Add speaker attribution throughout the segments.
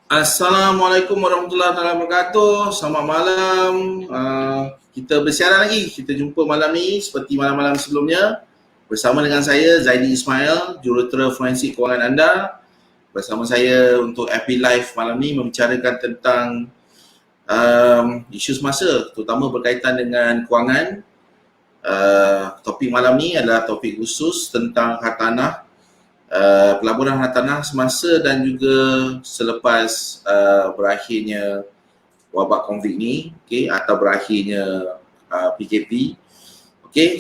Speaker 1: Assalamualaikum warahmatullahi wabarakatuh. Selamat malam. Kita bersiaran lagi. Kita jumpa malam ni seperti malam-malam sebelumnya. Bersama dengan saya Zaidi Ismail, jurutera forensik kewangan anda. Bersama saya untuk FB Live malam ni membicarakan tentang isu semasa, terutama berkaitan dengan kewangan. Topik malam ni adalah topik khusus tentang hartanah, pelaburan hartanah semasa dan juga selepas berakhirnya wabak COVID ni, atau berakhirnya PKP.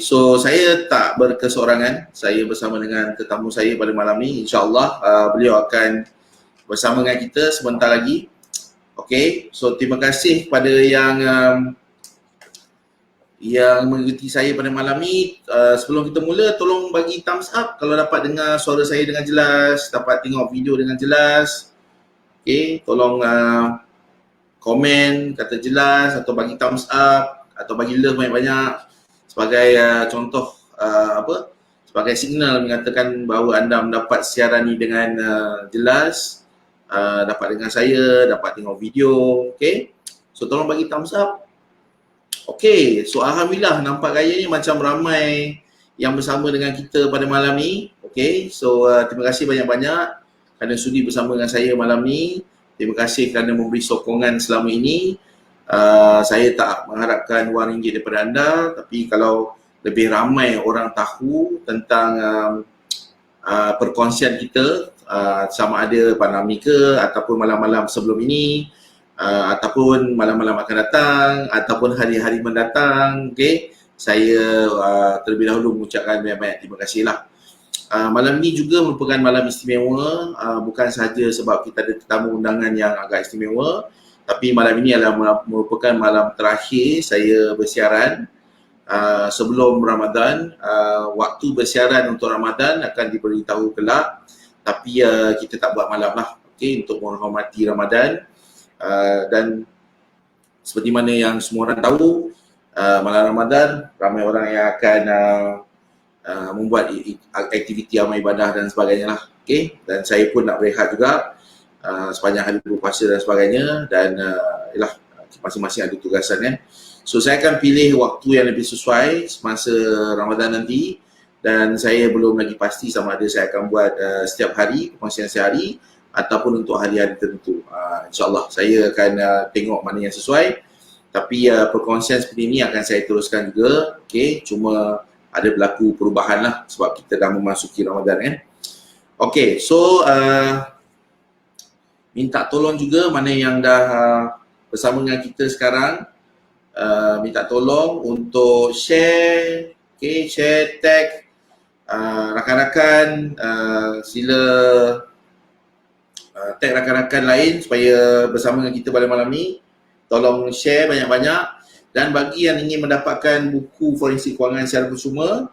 Speaker 1: So saya tak berkeseorangan, saya bersama dengan tetamu saya pada malam ni. InsyaAllah beliau akan bersama dengan kita sebentar lagi. So terima kasih kepada yang mengikuti saya pada malam ni. Sebelum kita mula, tolong bagi thumbs up kalau dapat dengar suara saya dengan jelas, dapat tengok video dengan jelas. Tolong komen, kata jelas, atau bagi thumbs up, atau bagi love banyak-banyak sebagai contoh sebagai signal mengatakan bahawa anda mendapat siaran ni dengan jelas, dapat dengar saya, dapat tengok video. So tolong bagi thumbs up. So alhamdulillah nampak gayanya macam ramai yang bersama dengan kita pada malam ni. So terima kasih banyak-banyak kerana sudi bersama dengan saya malam ni. Terima kasih kerana memberi sokongan selama ini. Saya tak mengharapkan wang ringgit daripada anda, tapi kalau lebih ramai orang tahu tentang perkongsian kita, sama ada pada ni ke ataupun malam-malam sebelum ini, ataupun malam-malam akan datang, ataupun hari-hari mendatang, saya terlebih dahulu mengucapkan banyak-banyak terima kasih lah. Malam ni juga merupakan malam istimewa, bukan sahaja sebab kita ada tetamu undangan yang agak istimewa, tapi malam ini adalah merupakan malam terakhir saya bersiaran sebelum Ramadan. Waktu bersiaran untuk Ramadan akan diberitahu kelak, tapi kita tak buat malam lah, untuk menghormati Ramadan. Dan seperti mana yang semua orang tahu, malam Ramadan ramai orang yang akan membuat aktiviti amal ibadah dan sebagainya lah. Dan saya pun nak berehat juga sepanjang hari berpuasa dan sebagainya, dan masing-masing ada tugasan kan. So saya akan pilih waktu yang lebih sesuai semasa Ramadan nanti, dan saya belum lagi pasti sama ada saya akan buat setiap hari, perkongsian sehari, ataupun untuk hari-hari tertentu. InsyaAllah saya akan tengok mana yang sesuai, tapi perkongsian seperti ini akan saya teruskan juga. Cuma ada berlaku perubahan lah sebab kita dah memasuki Ramadan kan. So minta tolong juga mana yang dah bersama dengan kita sekarang, minta tolong untuk share, share, tag rakan-rakan, sila tag rakan-rakan lain supaya bersama dengan kita pada malam ni. Tolong share banyak-banyak, dan bagi yang ingin mendapatkan buku forensik kewangan secara bersuma,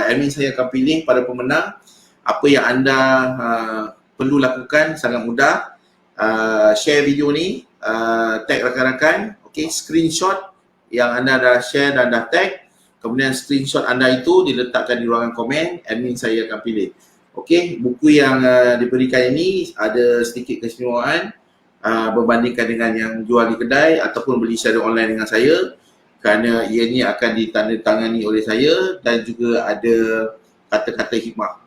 Speaker 1: admin saya akan pilih pada pemenang. Apa yang anda perlu lakukan sangat mudah, share video ni, tag rakan-rakan, screenshot yang anda dah share dan dah tag, kemudian screenshot anda itu diletakkan di ruangan komen, admin saya akan pilih. Buku yang diberikan ini ada sedikit keistimewaan berbandingkan dengan yang jual di kedai ataupun beli secara online dengan saya, kerana ianya akan ditandatangani oleh saya dan juga ada kata-kata hikmah.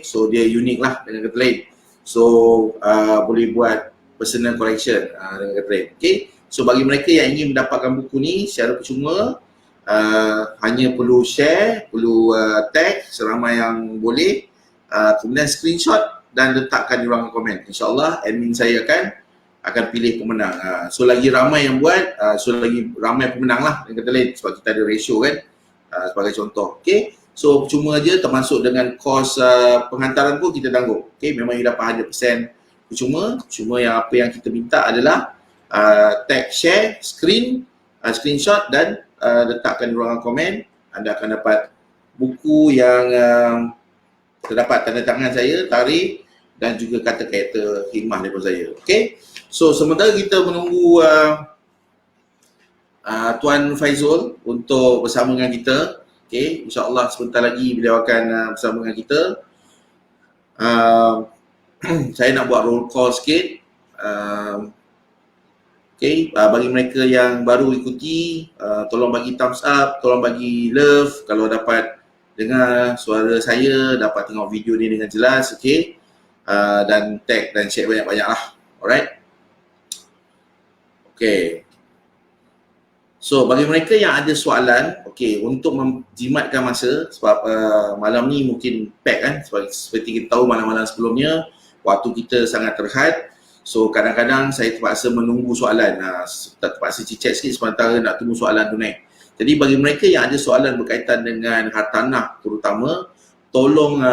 Speaker 1: So dia unik lah dengan kata lain. So boleh buat personal collection dengan kata lain. So bagi mereka yang ingin mendapatkan buku ni secara percuma, hanya perlu share, perlu tag seramai yang boleh, kemudian screenshot dan letakkan di ruangan komen. InsyaAllah admin saya akan pilih pemenang. So lagi ramai yang buat, so lagi ramai pemenang lah dengan kata lain, sebab kita ada ratio kan, sebagai contoh. So cuma je, termasuk dengan kos penghantaran pun kita tanggung. Memang you dapat 100% percuma. Cuma yang apa yang kita minta adalah tag, share, screenshot dan letakkan di ruangan komen. Anda akan dapat buku yang terdapat tanda tangan saya, tarikh dan juga kata-kata hikmah daripada saya. So sementara kita menunggu Tuan Faizul untuk bersama dengan kita, InsyaAllah sebentar lagi beliau akan bersama dengan kita. Saya nak buat roll call sikit. Okay, bagi mereka yang baru ikuti, tolong bagi thumbs up, tolong bagi love kalau dapat dengar suara saya, dapat tengok video ni dengan jelas, okay. Dan tag dan share banyak-banyak lah, alright. Okay. So, bagi mereka yang ada soalan, okay, untuk menjimatkan masa, sebab malam ni mungkin pack kan, seperti kita tahu malam-malam sebelumnya, waktu kita sangat terhad. So, kadang-kadang saya terpaksa menunggu soalan, terpaksa cicit sikit sementara nak tunggu soalan tu naik. Jadi, bagi mereka yang ada soalan berkaitan dengan hartanah terutama, tolong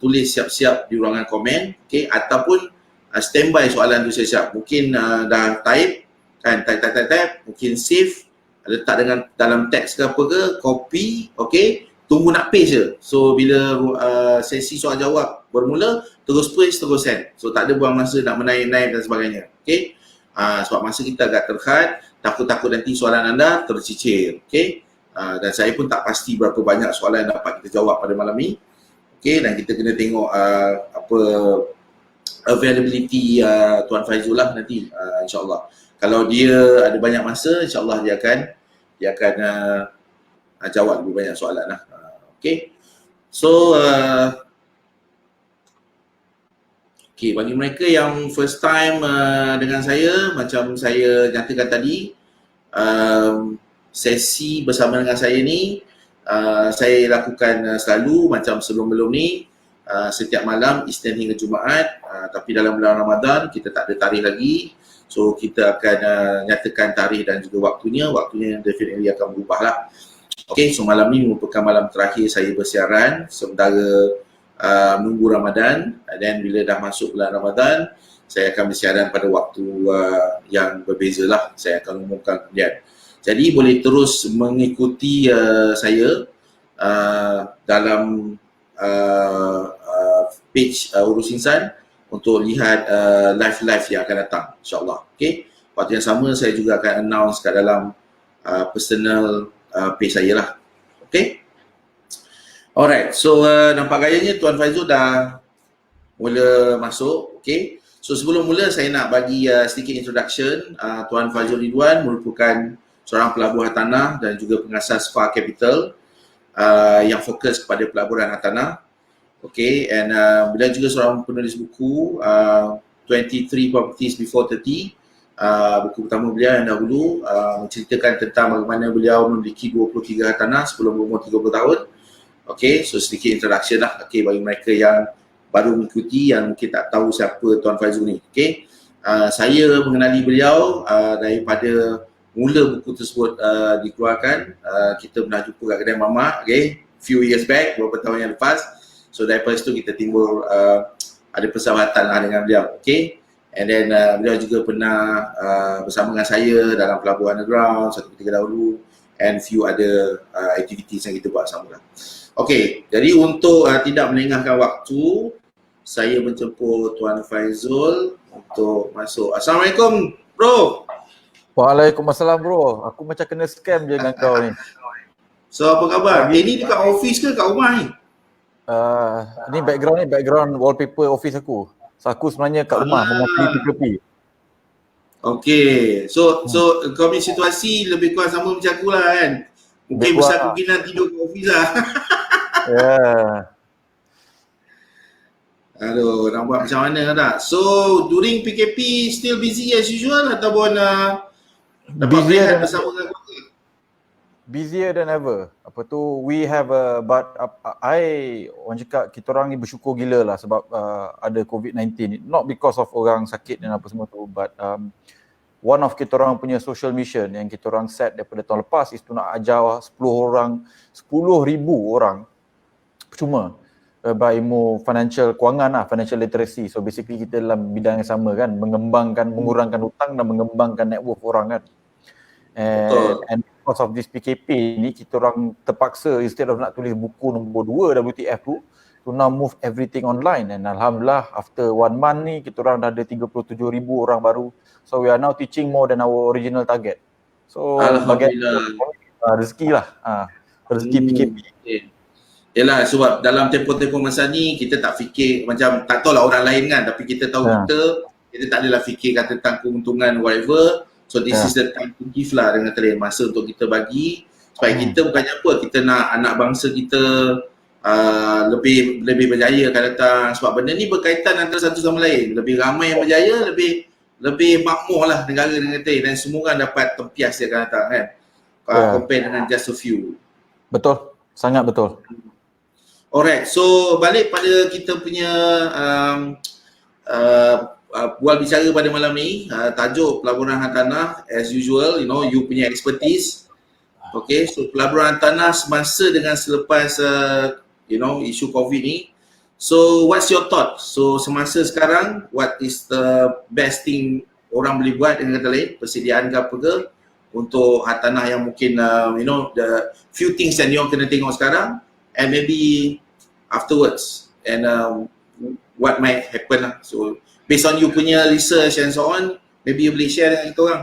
Speaker 1: tulis siap-siap di ruangan komen, okay, ataupun standby soalan tu siap-siap. Mungkin dah type, kan, type, mungkin save, letak dengan dalam teks ke apa ke, copy, okay, tunggu nak paste je. So bila sesi soal jawab bermula, terus paste, terus send. So tak ada buang masa nak menaik-naik dan sebagainya, okay. Sebab masa kita agak terhad, takut-takut nanti soalan anda tercicir, okay. Dan saya pun tak pasti berapa banyak soalan yang dapat kita jawab pada malam ni, okay. Dan kita kena tengok apa availability Tuan Faizul lah nanti, insyaAllah. Kalau dia ada banyak masa, insyaAllah dia akan jawab lebih banyak soalan lah. Okay. So, okay, bagi mereka yang first time dengan saya, macam saya nyatakan tadi, sesi bersama dengan saya ni, saya lakukan selalu macam sebelum-belum ni, setiap malam Isnin hingga Jumaat, tapi dalam bulan Ramadan kita tak ada tarikh lagi. So kita akan nyatakan tarikh dan juga waktunya definitely akan berubah lah. Okay, so malam ni merupakan malam terakhir saya bersiaran sementara menunggu Ramadan. Dan bila dah masuk bulan Ramadan, saya akan bersiaran pada waktu yang berbeza lah. Saya akan umumkan kemudian. Jadi boleh terus mengikuti saya dalam page Urus Insan untuk lihat live-live yang akan datang, insyaAllah. Okay. Waktu yang sama saya juga akan announce kat dalam personal page saya lah. Okay. Alright, so nampak gayanya Tuan Faizul dah mula masuk. Okay. So sebelum mula saya nak bagi sedikit introduction. Tuan Faizul Ridwan merupakan seorang pelabuh hartanah dan juga pengasas Far Capital yang fokus kepada pelaburan hartanah. Okay, and beliau juga seorang penulis buku 23 Properties Before 30. Buku pertama beliau yang dahulu menceritakan tentang bagaimana beliau memiliki 23 hartanah sebelum berumur 30 tahun. Okay, so sedikit introduction lah, okay, bagi mereka yang baru mengikuti, yang mungkin tak tahu siapa Tuan Faizul ni. Okay, saya mengenali beliau daripada mula buku tersebut dikeluarkan. Kita pernah jumpa kat kedai mamak, okay, few years back, beberapa tahun yang lepas. So daripada situ kita timbul ada persahabatan lah dengan beliau, okay. And then beliau juga pernah bersama dengan saya dalam Pelabuhan Underground satu ketika dahulu, and few other activities yang kita buat sama lah. Okay, jadi untuk tidak melengahkan waktu, saya menjemput Tuan Faizul untuk masuk. Assalamualaikum bro.
Speaker 2: Waalaikumsalam bro, aku macam kena scam je dengan kau ni.
Speaker 1: So apa khabar? Ini dekat office ke kat rumah ni?
Speaker 2: Ni background wallpaper office aku. So aku sebenarnya kat rumah mengapli PKP.
Speaker 1: Okay, so kau punya situasi lebih kurang sama macam aku lah kan. Mungkin besar kemungkinan tidur kat office lah.
Speaker 2: Ya.
Speaker 1: Aduh, nak buat macam mana tak? So during PKP still busy as usual ataupun dapat berehat bersama dengan keluarga?
Speaker 2: Busier than ever. Apa tu, we have but orang cakap kita orang ni bersyukur gila lah sebab ada COVID-19. Not because of orang sakit dan apa semua tu, but one of kita orang punya social mission yang kita orang set daripada tahun lepas is tu nak ajar 10,000 orang percuma ilmu financial literacy. So basically kita dalam bidang yang sama kan, mengurangkan hutang dan mengembangkan net worth orang kan. And because of this PKP ni, kita orang terpaksa instead of nak tulis buku nombor 2 WTF tu, to now move everything online. And Alhamdulillah after 1 month ni kita orang dah ada 37,000 orang baru. So we are now teaching more than our original target. So
Speaker 1: Alhamdulillah,
Speaker 2: rezeki lah, rezeki PKP.
Speaker 1: Yalah, sebab dalam tempoh-tempoh masa ni kita tak fikir macam, tak tahulah orang lain kan, tapi kita tahu kita Kita tak adalah fikirkan tentang keuntungan whatever. So this is
Speaker 2: Yeah.
Speaker 1: the time to give lah dengan train, masa untuk kita bagi supaya kita bukannya apa, kita nak anak bangsa kita lebih berjaya akan datang, sebab benda ni berkaitan antara satu sama lain. Lebih ramai yang berjaya, lebih makmur lah negara dengan train, dan semua orang dapat tempias dia akan datang kan. Compare dengan just a few.
Speaker 2: Betul, sangat betul.
Speaker 1: Alright, so balik pada kita punya bual bicara pada malam ni, tajuk pelaburan hartanah as usual, you punya expertise. Okay, so pelaburan hartanah semasa dengan selepas isu COVID ni. So what's your thought? So semasa sekarang, what is the best thing orang boleh buat, dengan kata lain, persediaan ke apa ke untuk hartanah yang mungkin the few things yang you kena tengok sekarang, and maybe afterwards, and what might happen lah. So based on you punya research and so on, maybe you boleh share dengan kita orang.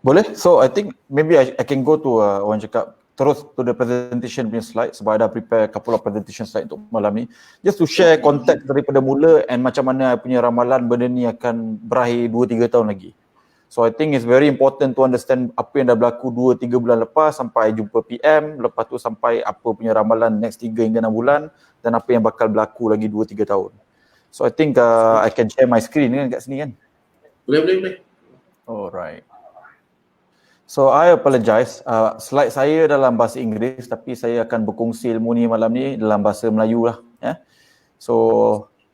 Speaker 2: Boleh? So I think maybe I can go to orang cakap terus to the presentation punya slide, sebab I dah prepare couple of presentation slide untuk malam ni, just to share konteks daripada mula and macam mana I punya ramalan benda ni akan berakhir 2-3 tahun lagi. So I think it's very important to understand apa yang dah berlaku 2-3 bulan lepas sampai jumpa PM, lepas tu sampai apa punya ramalan next 3 hingga 6 bulan, dan apa yang bakal berlaku lagi 2-3 tahun. So I think I can share my screen kan kat sini kan?
Speaker 1: Boleh.
Speaker 2: Alright. So I apologize, slide saya dalam bahasa Inggeris, tapi saya akan berkongsi ilmu ni malam ni dalam bahasa Melayu lah. So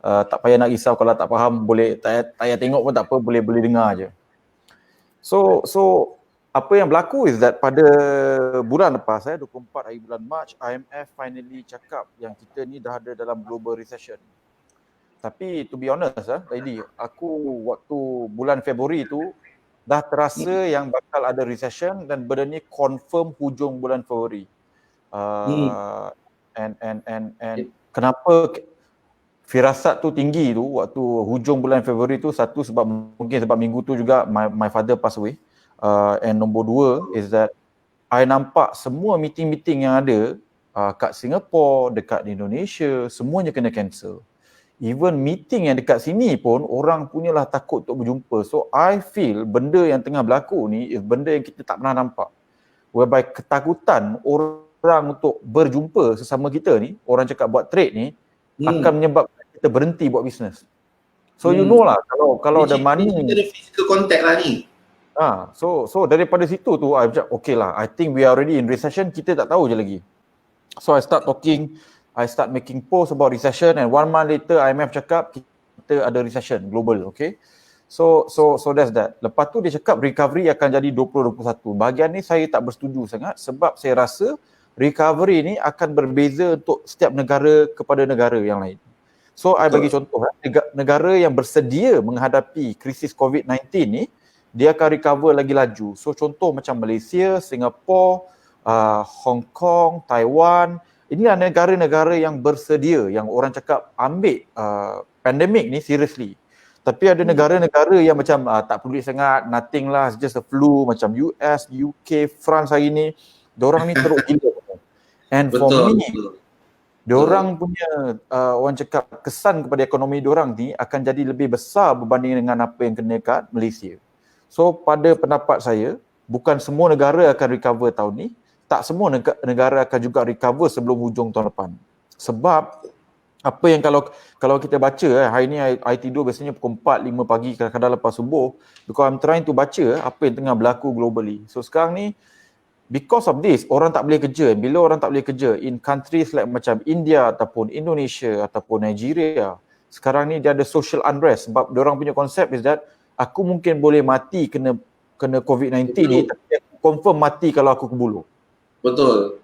Speaker 2: tak payah nak risau kalau tak faham, boleh tak payah tengok pun tak apa, boleh dengar je. So apa yang berlaku is that pada bulan lepas, 24 hari bulan Mac, IMF finally cakap yang kita ni dah ada dalam global recession. Tapi to be honest tadi aku waktu bulan Februari tu dah terasa yang bakal ada recession, dan benda ni confirm hujung bulan Februari. And kenapa firasat tu tinggi tu waktu hujung bulan Februari tu? Satu, mungkin sebab minggu tu juga my father pass away, and nombor dua is that I nampak semua meeting-meeting yang ada kat Singapore, dekat Indonesia, semuanya kena cancel. Even meeting yang dekat sini pun orang punyalah takut untuk berjumpa. So I feel benda yang tengah berlaku ni is benda yang kita tak pernah nampak, whereby ketakutan orang untuk berjumpa sesama kita ni, orang cakap buat trade ni, akan menyebabkan kita berhenti buat bisnes. So you know lah, kalau the money,
Speaker 1: kita ada physical contact lah ni.
Speaker 2: So daripada situ tu I macam okay lah, I think we are already in recession, kita tak tahu je lagi. So I start making post about recession, and 1 month later IMF cakap kita ada recession global, okay. So that's that. Lepas tu dia cakap recovery akan jadi 2021. Bahagian ni saya tak bersetuju sangat, sebab saya rasa recovery ni akan berbeza untuk setiap negara kepada negara yang lain. So I bagi contoh, negara yang bersedia menghadapi krisis COVID-19 ni, dia akan recover lagi laju. So contoh macam Malaysia, Singapore, Hong Kong, Taiwan, inilah negara-negara yang bersedia, yang orang cakap ambil pandemik ni seriously. Tapi ada negara-negara yang macam tak peduli sangat, nothing lah, it's just a flu, macam US, UK, France hari ni, diorang ni teruk gila. And for me, diorang punya orang cakap kesan kepada ekonomi diorang ni akan jadi lebih besar berbanding dengan apa yang kena kat Malaysia. So pada pendapat saya, bukan semua negara akan recover tahun ni, tak semua negara akan juga recover sebelum hujung tahun depan. Sebab apa yang kalau kita baca, hari ni I tidur biasanya pukul 4-5 pagi, kadang-kadang lepas subuh, because I'm trying to baca apa yang tengah berlaku globally. So sekarang ni, because of this, orang tak boleh kerja. Bila orang tak boleh kerja in countries like macam India ataupun Indonesia ataupun Nigeria, sekarang ni dia ada social unrest, sebab diorang punya konsep is that aku mungkin boleh mati kena COVID-19 ni, tapi aku confirm mati kalau aku ke Buluh.
Speaker 1: Betul.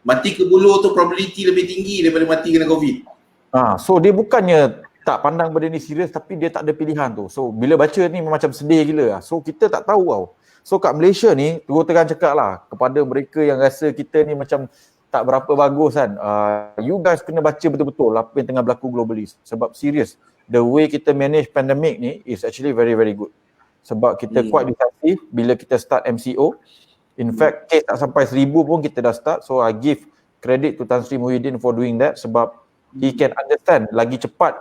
Speaker 1: Mati ke Buluh tu probability lebih tinggi daripada mati kena COVID.
Speaker 2: So dia bukannya tak pandang benda ni serius, tapi dia tak ada pilihan tu. So bila baca ni macam sedih gila. So kita tak tahu tau. So kat Malaysia ni, terus terang cakap lah kepada mereka yang rasa kita ni macam tak berapa bagus kan, you guys kena baca betul-betul apa yang tengah berlaku globally. Sebab serius, the way kita manage pandemic ni is actually very very good. Sebab kita quite decisive bila kita start MCO. In fact, case tak sampai 1,000 pun kita dah start. So I give credit to Tan Sri Muhyiddin for doing that, sebab he can understand lagi cepat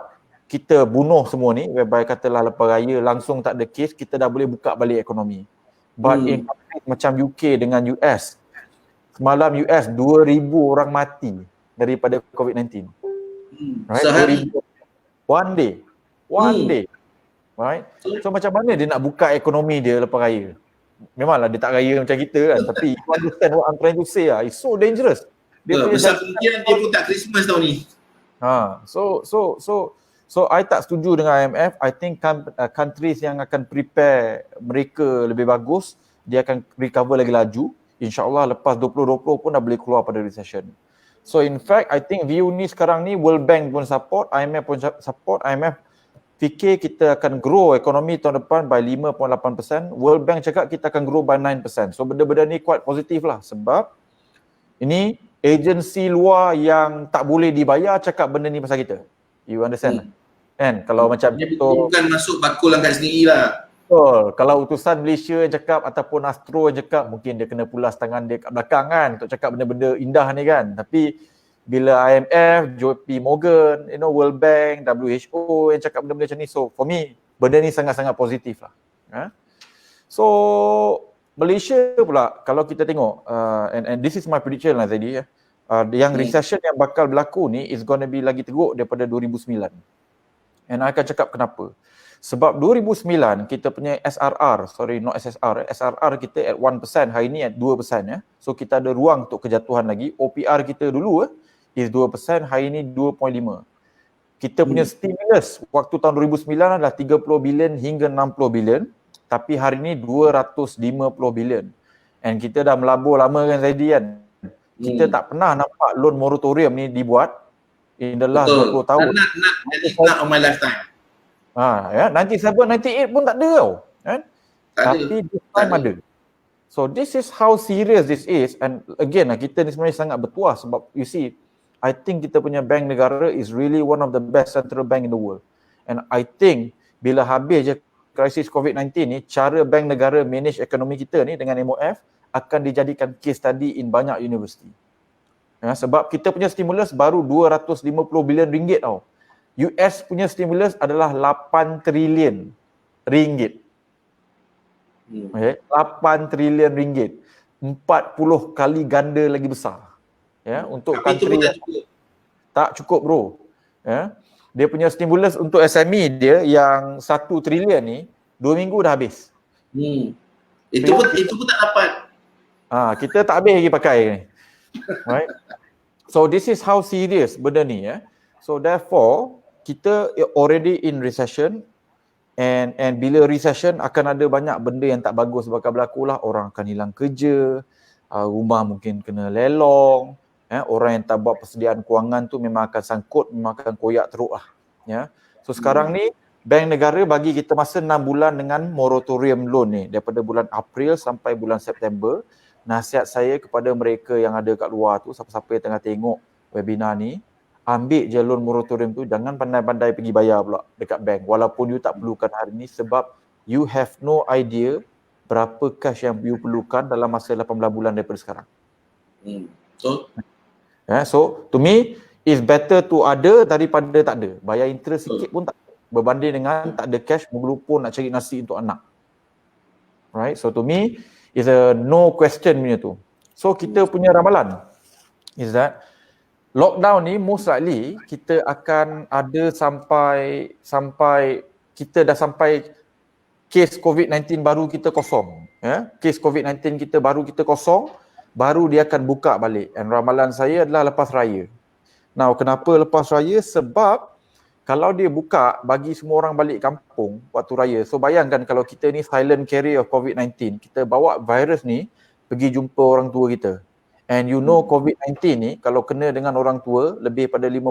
Speaker 2: kita bunuh semua ni, whereby katalah lepas raya langsung tak ada kes, kita dah boleh buka balik ekonomi. But in countries macam UK dengan US, semalam US 2,000 orang mati daripada COVID-19. Right?
Speaker 1: Sehari.
Speaker 2: 2,000. One day. Right? So macam mana dia nak buka ekonomi dia lepas raya? Memanglah dia tak raya macam kita kan, tapi you understand what I'm trying to say lah. It's so dangerous.
Speaker 1: Besar kemungkinan dia pun tak Christmas tahun ni.
Speaker 2: So I tak setuju dengan IMF. I think countries yang akan prepare mereka lebih bagus, dia akan recover lagi laju. InsyaAllah lepas 2020 pun dah boleh keluar pada recession. So in fact, I think view ni sekarang ni World Bank pun support, IMF pun support. IMF fikir kita akan grow ekonomi tahun depan by 5.8%. World Bank cakap kita akan grow by 9%. So benda-benda ni quite positif lah, sebab ini agensi luar yang tak boleh dibayar cakap benda ni pasal kita. You understand? Kan? Kalau macam
Speaker 1: dia bukan masuk bakul angkat sendiri lah.
Speaker 2: Betul. Kalau utusan Malaysia yang cakap ataupun Astro yang cakap, mungkin dia kena pulas tangan dia kat belakang kan untuk cakap benda-benda indah ni kan. Tapi bila IMF, JP Morgan, World Bank, WHO yang cakap benda-benda macam ni, so for me benda ni sangat-sangat positif lah. So Malaysia pula, kalau kita tengok and this is my prediction lah Zaidi, yang recession yang bakal berlaku ni is gonna be lagi teruk daripada 2009. And I akan cakap kenapa. Sebab 2009 kita punya SRR, SRR kita at 1%, hari ni at 2% ya. So kita ada ruang untuk kejatuhan lagi. OPR kita dulu is 2%, hari ni 2.5. Kita punya stimulus waktu tahun 2009 adalah 30 bilion hingga 60 bilion, tapi hari ni 250 bilion. And kita dah melabur lama kan Zaidi kan. Kita tak pernah nampak loan moratorium ni dibuat in the last 20 tahun.
Speaker 1: Not on my lifetime.
Speaker 2: 97, 98 pun tak ada tau. Kan? Tapi this time ada. So this is how serious this is. And again, kita ni sebenarnya sangat bertuah sebab you see, I think kita punya bank negara is really one of the best central bank in the world. And I think bila habis je krisis COVID-19 ni, cara bank negara manage ekonomi kita ni dengan MOF akan dijadikan case study in banyak universiti. Sebab kita punya stimulus baru 250 bilion ringgit tau. US punya stimulus adalah 8 trilion ringgit. Okay? 8 trilion ringgit. 40 kali ganda lagi besar. Ya, untuk country tak cukup bro. Ya. Dia punya stimulus untuk SME dia yang 1 trilion ni 2 minggu dah habis.
Speaker 1: Itu pun tak dapat.
Speaker 2: Kita tak habis lagi pakai ni. Right? So this is how serious benda ni ya. So therefore kita already in recession and bila recession akan ada banyak benda yang tak bagus bakal berlaku lah. Orang akan hilang kerja, rumah mungkin kena lelong, orang yang tak buat persediaan kewangan tu memang akan sangkut, memang akan koyak teruk lah. Ya. So sekarang ni bank negara bagi kita masa 6 bulan dengan moratorium loan ni daripada bulan April sampai bulan September. Nasihat saya kepada mereka yang ada kat luar tu, siapa-siapa yang tengah tengok webinar ni, ambil je loan moratorium tu, jangan pandai-pandai pergi bayar pula dekat bank walaupun you tak perlukan hari ni, sebab you have no idea berapa cash yang you perlukan dalam masa 18 bulan daripada sekarang. So to me it's better to ada daripada tak ada. Bayar interest sikit pun tak berbanding dengan tak ada cash, berlumpur nak cari nasi untuk anak. Right? So to me is a no question punya tu. So kita punya ramalan is that lockdown ni most likely kita akan ada sampai kita dah sampai kes COVID-19 baru kita kosong. Kes COVID-19 kita kosong, baru dia akan buka balik. And ramalan saya adalah lepas raya. Now kenapa lepas raya? Sebab kalau dia buka bagi semua orang balik kampung waktu raya, so bayangkan kalau kita ni silent carrier of COVID-19, kita bawa virus ni pergi jumpa orang tua kita. And you know COVID-19 ni kalau kena dengan orang tua lebih pada 50,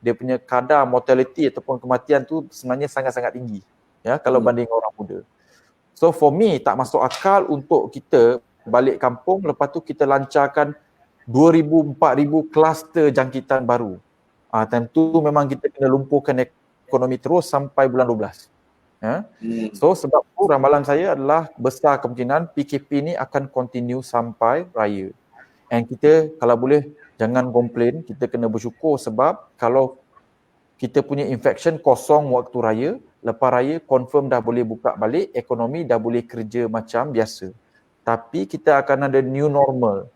Speaker 2: dia punya kadar mortality ataupun kematian tu sebenarnya sangat-sangat tinggi. Ya, kalau banding orang muda. So for me tak masuk akal untuk kita balik kampung lepas tu kita lancarkan 2,000, 4,000 kluster jangkitan baru. Time tu memang kita kena lumpuhkan ekonomi terus sampai bulan 12. So sebab tu ramalan saya adalah besar kemungkinan PKP ni akan continue sampai raya. And kita kalau boleh jangan komplain, kita kena bersyukur sebab kalau kita punya infection kosong waktu raya, lepas raya confirm dah boleh buka balik, ekonomi dah boleh kerja macam biasa. Tapi kita akan ada new normal.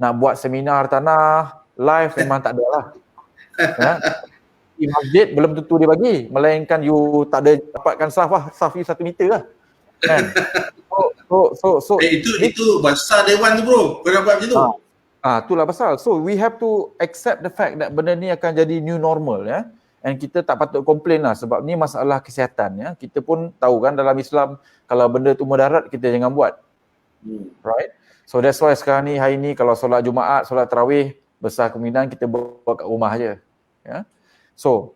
Speaker 2: Nak buat seminar tanah, live memang tak ada lah. Ya. Di masjid belum tentu dia bagi, melainkan you tak ada dapatkan saf you 1 meter lah. Kan? So
Speaker 1: itu besar dewan tu bro. Kau nak buat macam tu.
Speaker 2: Itulah pasal. So we have to accept the fact that benda ni akan jadi new normal ya. And kita tak patut komplain lah sebab ni masalah kesihatan ya. Kita pun tahu kan dalam Islam kalau benda tu mudarat kita jangan buat. Right? So that's why sekarang ni hari ni kalau solat Jumaat, solat tarawih besar kemungkinan kita buat kat rumah aje. Ya. So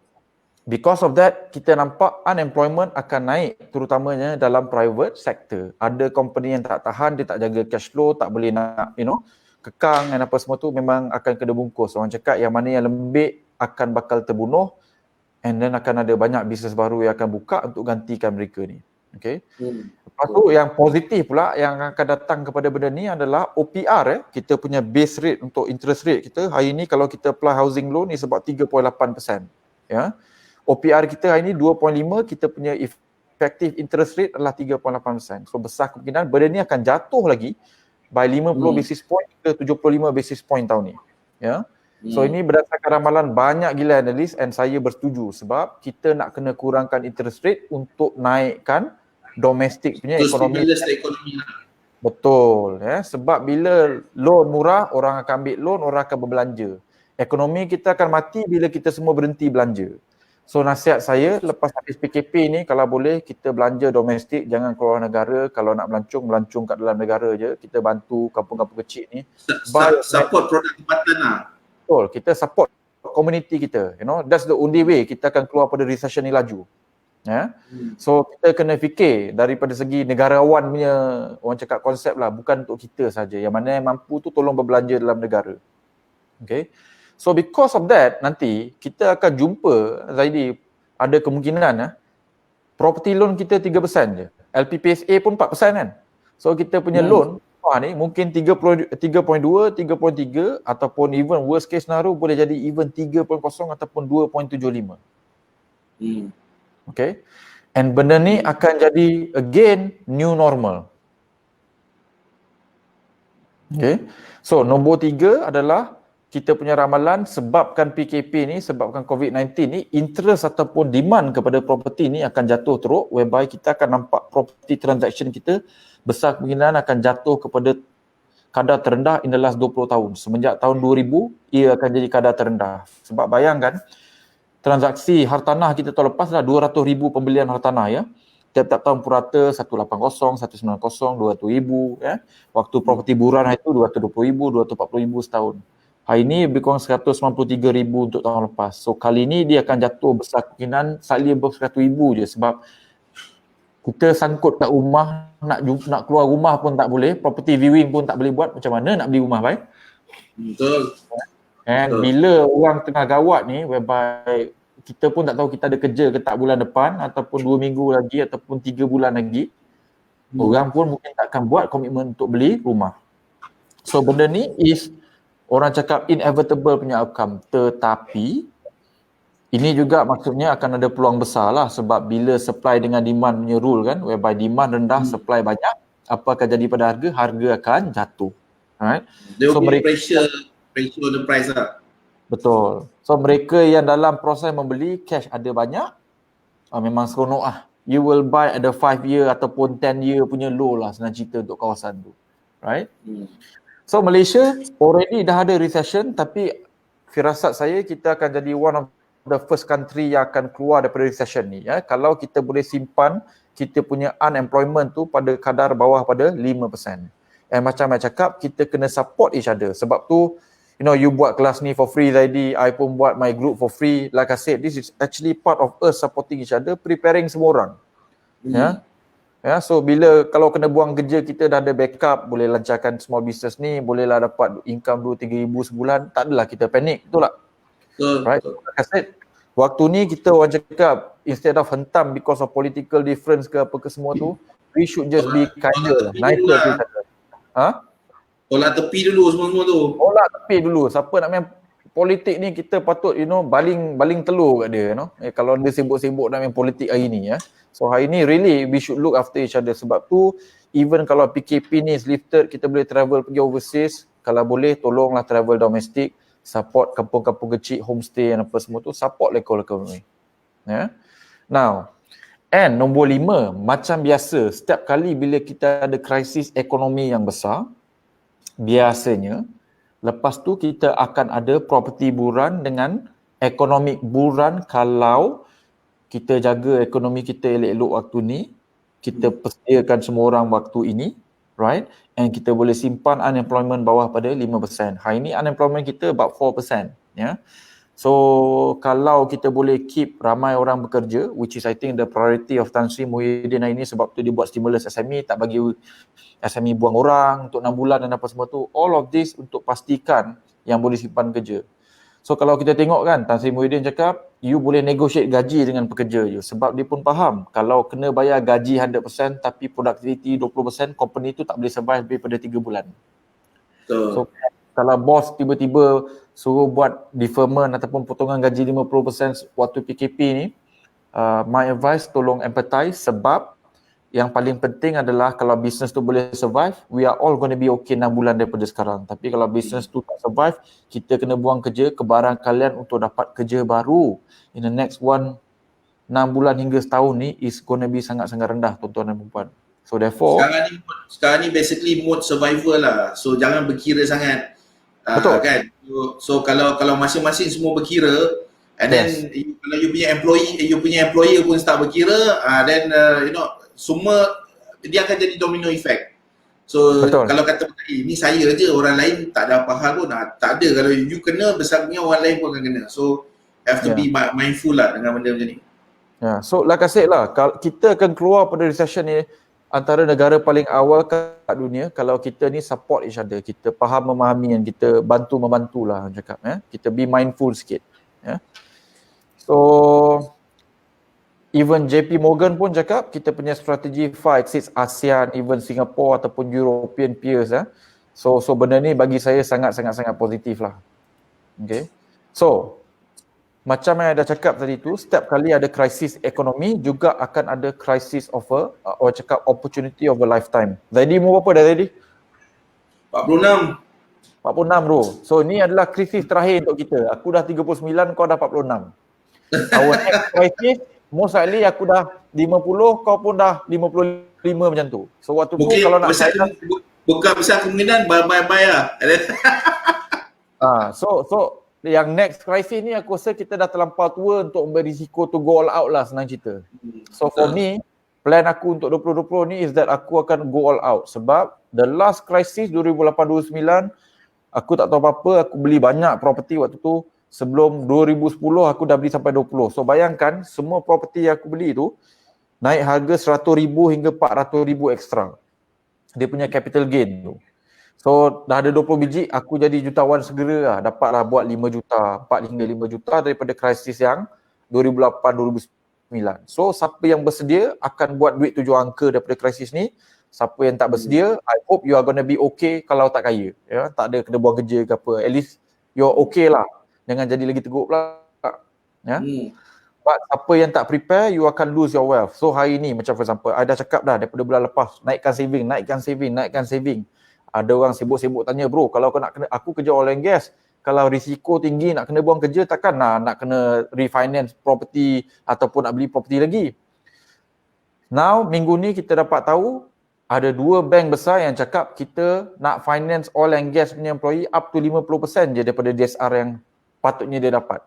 Speaker 2: because of that kita nampak unemployment akan naik terutamanya dalam private sector. Ada company yang tak tahan, dia tak jaga cash flow, tak boleh nak kekang dan apa semua tu memang akan kena bungkus. Orang cakap yang mana yang lembik akan bakal terbunuh and then akan ada banyak bisnes baru yang akan buka untuk gantikan mereka ni. Okay. Lepas tu yang positif pula yang akan datang kepada benda ni adalah OPR kita punya base rate untuk interest rate kita hari ni kalau kita apply housing loan ni sebab 3.8%. Ya. OPR kita hari ni 2.5, kita punya effective interest rate adalah 3.8%. So besar kemungkinan benda ni akan jatuh lagi by 50 basis point ke 75 basis point tahun ni. Ya. So ini berdasarkan ramalan banyak gila analis and saya bersetuju sebab kita nak kena kurangkan interest rate untuk naikkan domestik punya ekonomi. Betul ya, sebab bila loan murah orang akan ambil loan, orang akan berbelanja. Ekonomi kita akan mati bila kita semua berhenti belanja. So nasihat saya lepas habis PKP ni kalau boleh kita belanja domestik, jangan keluar negara. Kalau nak melancong kat dalam negara je. Kita bantu kampung-kampung kecil ni.
Speaker 1: Support produk tempatan lah.
Speaker 2: Betul, kita support community kita. That's the only way kita akan keluar pada recession ni laju. Ya. So kita kena fikir daripada segi negarawan punya orang cakap konsep lah, bukan untuk kita saja. Yang mana yang mampu tu tolong berbelanja dalam negara. Okay. So because of that nanti kita akan jumpa Zaidi ada kemungkinan property loan kita 3% je. LPPSA pun 4% kan. So kita punya loan ni mungkin 3.2, 3.3 ataupun even worst case scenario boleh jadi even 3.0 ataupun 2.75. Okay. And benda ni akan jadi again new normal. Okay. So nombor 3 adalah kita punya ramalan sebabkan PKP ni, sebabkan COVID-19 ni, interest ataupun demand kepada property ni akan jatuh teruk whereby kita akan nampak property transaction kita besar kemungkinan akan jatuh kepada kadar terendah in the last 20 tahun. Semenjak tahun 2000, ia akan jadi kadar terendah. Sebab bayangkan, transaksi hartanah kita tahun lepas dah 200,000 pembelian hartanah ya. Tiap-tiap tahun purata 180, 190, 200,000 ya. Waktu property buran itu 220,000, 240,000 setahun. Hari ini lebih kurang 193,000 untuk tahun lepas. So kali ini dia akan jatuh besar kemungkinan slightly above 100,000 je sebab kita sangkut kat rumah, nak keluar rumah pun tak boleh, property viewing pun tak boleh buat, macam mana nak beli rumah baik?
Speaker 1: Betul.
Speaker 2: And bila orang tengah gawat ni whereby kita pun tak tahu kita ada kerja ke tak bulan depan ataupun 2 minggu lagi ataupun 3 bulan lagi, orang pun mungkin takkan buat komitmen untuk beli rumah. So benda ni is orang cakap inevitable punya outcome, tetapi ini juga maksudnya akan ada peluang besar lah sebab bila supply dengan demand punya rule kan, whereby demand rendah, supply banyak, apa akan jadi pada harga? Harga akan jatuh. Alright.
Speaker 1: There will be pressure on the price lah.
Speaker 2: Betul. So mereka yang dalam proses membeli cash ada banyak, memang seronok lah. You will buy at the 5 year ataupun 10 year punya low lah senang cerita untuk kawasan tu. Right? So Malaysia already dah ada recession tapi firasat saya kita akan jadi one of the first country yang akan keluar daripada recession ni ya. Kalau kita boleh simpan kita punya unemployment tu pada kadar bawah pada 5%. And macam saya cakap kita kena support each other. Sebab tu you buat kelas ni for free Zaidi, I pun buat my group for free. Like I said, this is actually part of us supporting each other, preparing semua orang. Ya, so kalau kena buang kerja kita dah ada backup, boleh lancarkan small business ni, bolehlah dapat income 2-3 ribu sebulan, tak adalah kita panik, betul tak? Right? Like I said, waktu ni kita orang cakap instead of hentam because of political difference ke apa ke semua tu, we should just be kinder, nicer to each other.
Speaker 1: Tolak tepi dulu semua tu.
Speaker 2: Tolak tepi dulu. Siapa nak main politik ni kita patut baling telur kat dia kalau dia sibuk-sibuk nak main politik hari ni So hari ni really we should look after each other. Sebab tu even kalau PKP ni is lifted, kita boleh travel pergi overseas, kalau boleh tolonglah travel domestic, support kampung-kampung kecil, homestay dan apa semua tu, support local economy. Now, and nombor 5, macam biasa setiap kali bila kita ada krisis ekonomi yang besar, biasanya lepas tu kita akan ada property buran dengan economic buran kalau kita jaga ekonomi kita elok-elok waktu ni, kita persediakan semua orang waktu ini, right? And kita boleh simpan unemployment bawah pada 5%. Hari ni unemployment kita about 4%, So kalau kita boleh keep ramai orang bekerja, which is I think the priority of Tan Sri Muhyiddin hari ni, sebab tu dia buat stimulus SME, tak bagi SME buang orang untuk 6 bulan dan apa semua tu, all of this untuk pastikan yang boleh simpan kerja. So kalau kita tengok kan, Tan Sri Muhyiddin cakap, you boleh negotiate gaji dengan pekerja you, sebab dia pun faham, kalau kena bayar gaji 100% tapi productivity 20%, company tu tak boleh survive lebih pada 3 bulan. So kalau bos tiba-tiba suruh buat deferment ataupun potongan gaji 50% waktu PKP ni, my advice, tolong empathize, sebab yang paling penting adalah kalau business tu boleh survive, we are all going to be okay 6 bulan daripada sekarang. Tapi kalau business tu tak survive, kita kena buang kerja, kebaran kalian untuk dapat kerja baru in the next 6 bulan hingga setahun ni is going to be sangat-sangat rendah, tuan-tuan dan puan. So therefore,
Speaker 1: sekarang ni basically mode survival lah. So jangan berkira sangat.
Speaker 2: Betul.
Speaker 1: Kan? So kalau masing-masing semua berkira, and then kalau you punya employer pun start berkira, then semua dia akan jadi domino effect. So betul. Kalau kata ni saya je, orang lain tak ada apa hal pun, tak ada. Kalau you kena, besarnya orang lain pun akan kena. So have to be mindful lah dengan benda macam ni.
Speaker 2: So like I said lah, kita akan keluar pada recession ni antara negara paling awal kat dunia kalau kita ni support each other, kita faham memahami dan kita bantu-membantu lah cakap, kita be mindful sikit. So even JP Morgan pun cakap kita punya strategi 5, 6 ASEAN, even Singapore ataupun European peers. So benda ni bagi saya sangat-sangat positif lah. Okay. So macam yang dah cakap tadi tu, setiap kali ada krisis ekonomi juga akan ada krisis of orang cakap opportunity of a lifetime. Zaidi umur berapa dah Zaidi?
Speaker 1: 46
Speaker 2: bro. So ni adalah krisis terakhir untuk kita. Aku dah 39, kau dah 46. Our next crisis, most likely aku dah 50, kau pun dah 55 macam tu. So waktu tu kalau nak
Speaker 1: bukan besar kemungkinan bayar.
Speaker 2: So yang next crisis ni aku rasa kita dah terlampau tua untuk berisiko to go all out lah, senang cerita. So for me, plan aku untuk 2020 ni is that aku akan go all out, sebab the last crisis 2008-2009 aku tak tahu apa-apa, aku beli banyak property waktu tu. Sebelum 2010 aku dah beli sampai 20. So bayangkan semua property yang aku beli tu naik harga 100,000 hingga 400,000 extra. Dia punya capital gain tu. So dah ada 20 biji, aku jadi jutawan segera lah. Dapatlah buat 5 juta, 4 hingga 5 juta daripada krisis yang 2008-2009. So siapa yang bersedia akan buat duit 7 angka daripada krisis ni. Siapa yang tak bersedia, I hope you are gonna be okay kalau tak kaya. Tak ada kena buang kerja ke apa. At least you're okay lah. Jangan jadi lagi teruk pula. But apa yang tak prepare, you akan lose your wealth. So hari ni macam for example, I dah cakap dah daripada bulan lepas, naikkan saving. Ada orang sibuk-sibuk tanya, bro, kalau aku kerja oil and gas, kalau risiko tinggi nak kena buang kerja, takkan nak kena refinance property ataupun nak beli property lagi. Now, minggu ni kita dapat tahu ada 2 bank besar yang cakap kita nak finance oil and gas punya employee up to 50% je daripada DSR yang patutnya dia dapat.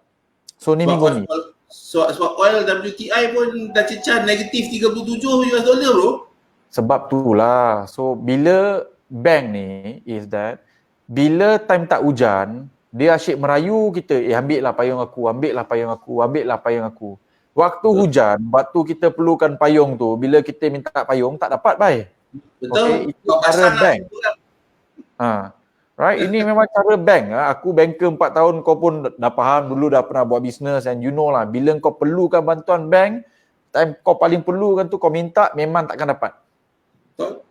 Speaker 2: So ni minggu ni.
Speaker 1: Sebab oil WTI pun dah cecah negatif 37 US dollar bro.
Speaker 2: Sebab tu lah. So bila bank ni is that bila time tak hujan, dia asyik merayu kita, ambil lah payung aku. Waktu hujan, waktu kita perlukan payung tu, bila kita minta payung tak dapat bye.
Speaker 1: Betul.
Speaker 2: Okay, itu cara bank. Right, ini memang cara bank. Aku banker 4 tahun, kau pun dah faham dulu, dah pernah buat bisnes, and you know lah, bila kau perlukan bantuan bank, time kau paling perlukan tu kau minta, memang takkan dapat.
Speaker 1: Betul.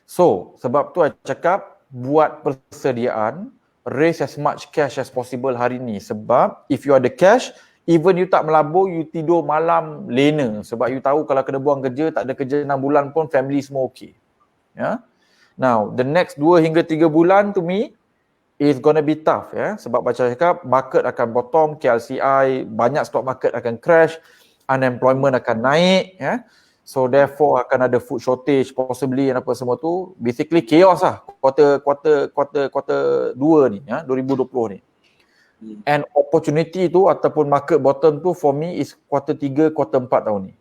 Speaker 2: So sebab tu I cakap buat persediaan, raise as much cash as possible hari ni. Sebab if you ada cash, even you tak melabur, you tidur malam lena. Sebab you tahu kalau kena buang kerja, tak ada kerja 6 bulan pun family semua okey. Ya. Now, the next 2 hingga 3 bulan to me is gonna be tough, ya. Sebab macam cakap, market akan bottom, KLCI, banyak stock market akan crash, unemployment akan naik, ya. So therefore akan ada food shortage possibly apa semua tu, basically chaos lah quarter 2 ni, ya, 2020 ni. And opportunity tu ataupun market bottom tu for me is quarter 3, quarter 4 tahun ni.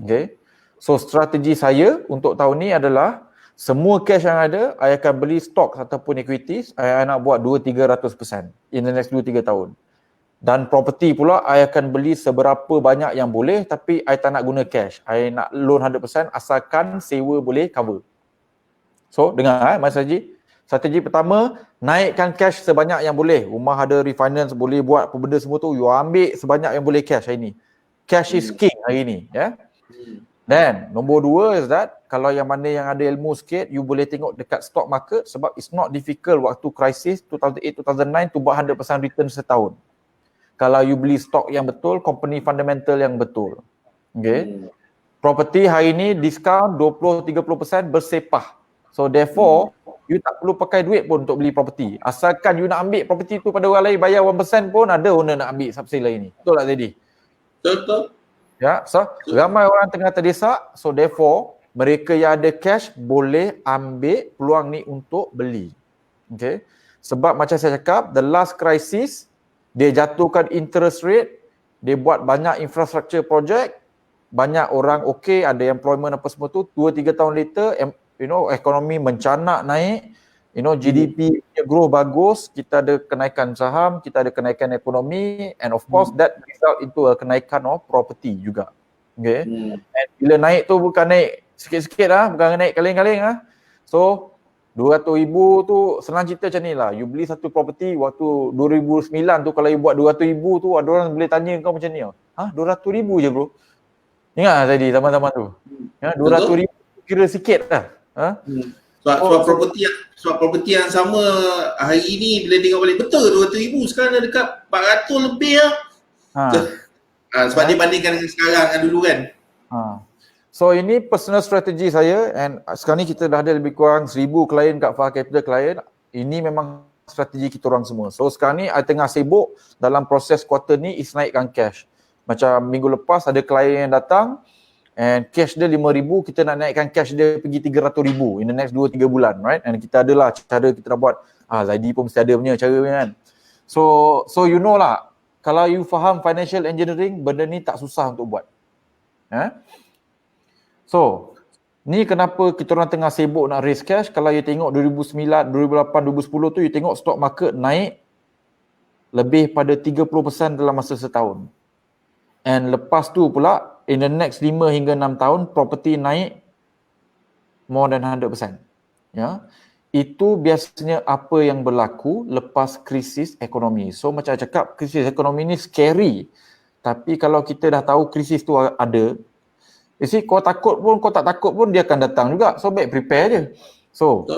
Speaker 2: Okay. So strategi saya untuk tahun ni adalah semua cash yang ada, I akan beli stock ataupun equities, I nak buat 2-300% in the next 2-3 tahun. Dan property pula, I akan beli seberapa banyak yang boleh, tapi I tak nak guna cash. I nak loan 100% asalkan sewa boleh cover. So, dengar Mas Haji. Strategi pertama, naikkan cash sebanyak yang boleh. Rumah ada refinance, boleh buat apa benda semua tu, you ambil sebanyak yang boleh cash hari ni. Cash is king hari ni. Ya? Dan nombor 2 is that, kalau yang mana yang ada ilmu sikit, you boleh tengok dekat stock market sebab it's not difficult waktu krisis 2008-2009 to buat 100% return setahun. Kalau you beli stok yang betul, company fundamental yang betul. Okay. Property hari ni diskaun 20-30% bersepah. So therefore, you tak perlu pakai duit pun untuk beli property. Asalkan you nak ambil property tu pada orang lain bayar 1% pun ada owner nak ambil subsidi lain ni. Betul tak Zedi?
Speaker 1: Betul.
Speaker 2: Ya, so ramai orang tengah terdesak. So therefore, mereka yang ada cash boleh ambil peluang ni untuk beli. Okay. Sebab macam saya cakap, the last crisis, dia jatuhkan interest rate, dia buat banyak infrastructure project, banyak orang okey, ada employment apa semua tu, 2-3 tahun later, ekonomi mencanak naik, GDP growth bagus, kita ada kenaikan saham, kita ada kenaikan ekonomi, and of course that result into a kenaikan of property juga. Okay. And bila naik tu bukan naik sikit-sikit lah, bukan naik kaleng-kaleng lah. So, 200,000 tu senang cerita macam ni lah. You beli satu property waktu 2009 tu, kalau you buat 200,000 tu, ada orang boleh tanya kau macam ni. 200,000 je bro. Ingat lah tadi zaman-zaman tu. Ya, 200,000 kira sikit lah.
Speaker 1: Sebab property yang sama hari ni bila tengok balik, betul 200,000 sekarang dah dekat 400 lebih lah. Sebab dia bandingkan dengan sekarang kan dulu kan.
Speaker 2: So ini personal strategi saya, and sekarang ni kita dah ada lebih kurang 1,000 klien kat Faham Capital klien. Ini memang strategi kita orang semua. So sekarang ni I tengah sibuk dalam proses quarter ni is naikkan cash. Macam minggu lepas ada klien yang datang and cash dia 5,000, kita nak naikkan cash dia pergi 300,000 in the next 2-3 bulan, right? And kita adalah cara kita nak buat. Zaidi pun mesti ada punya cara kan. So you know lah, kalau you faham financial engineering, benda ni tak susah untuk buat. So, ni kenapa kita orang tengah sibuk nak raise cash. Kalau you tengok 2009, 2008, 2010 tu, you tengok stock market naik lebih pada 30% dalam masa setahun. And lepas tu pula, in the next 5 hingga 6 tahun, property naik more than 100%. Ya. Itu biasanya apa yang berlaku lepas krisis ekonomi. So macam saya cakap, krisis ekonomi ni scary. Tapi kalau kita dah tahu krisis tu ada, kau takut pun, kau tak takut pun, dia akan datang juga. So baik prepare je. So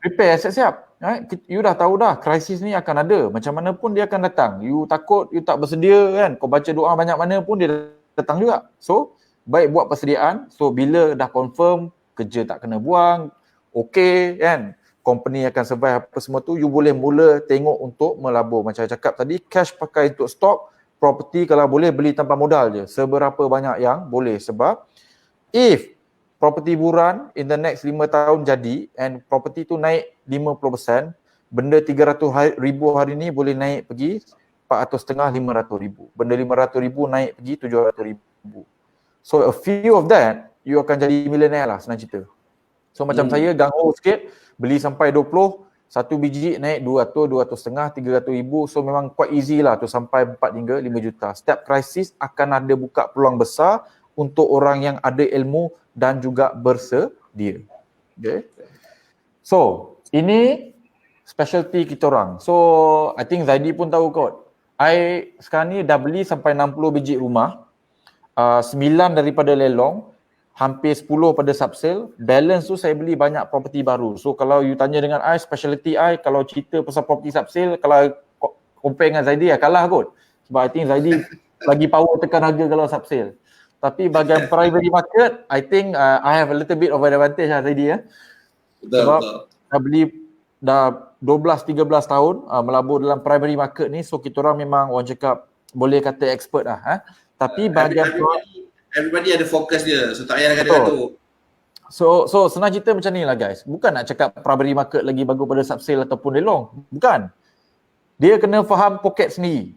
Speaker 2: prepare, siap-siap. You dah tahu dah krisis ni akan ada. Macam mana pun dia akan datang. You takut, you tak bersedia kan. Kau baca doa banyak mana pun dia datang juga. So baik buat persediaan. So bila dah confirm kerja tak kena buang, okay kan, company akan survive apa semua tu, you boleh mula tengok untuk melabur. Macam saya cakap tadi, cash pakai untuk stok, property kalau boleh beli tanpa modal je. Seberapa banyak yang boleh. Sebab if property buran in the next 5 tahun jadi and property tu naik 50%, benda 300,000 hari ni boleh naik pergi 450, 500,000. Benda 500,000 naik pergi 700,000. So a few of that, you akan jadi millionaire lah senang cerita. So macam saya ganggu sikit, beli sampai 20, satu biji naik 200, 250, 300,000. So memang quite easy lah tu sampai 4 hingga 5 juta. Setiap krisis akan ada buka peluang besar untuk orang yang ada ilmu dan juga bersedia. Okay. So, ini specialty kita orang. So, I think Zaidi pun tahu kot. I sekarang ni dah beli sampai 60 biji rumah. 9 daripada lelong. hampir 10 pada subsale, balance tu saya beli banyak property baru. So kalau you tanya dengan I, specialty I, kalau cerita pasal property subsale, kalau compare dengan Zaidi, kalah kot. Sebab I think Zaidi lagi power tekan harga kalau subsale. Tapi bahagian primary market, I think I have a little bit of advantage lah Zaidi ya. Sebab dah beli dah 12-13 tahun melabur dalam primary market ni, so kita orang memang orang cakap boleh kata expert lah. Tapi bahagian
Speaker 1: everybody ada fokus dia, so tak payah gaduh-gaduh.
Speaker 2: So senang cerita macam ni lah guys. Bukan nak cakap primary market lagi bagus pada subsale ataupun lelong. Bukan. Dia kena faham poket sendiri.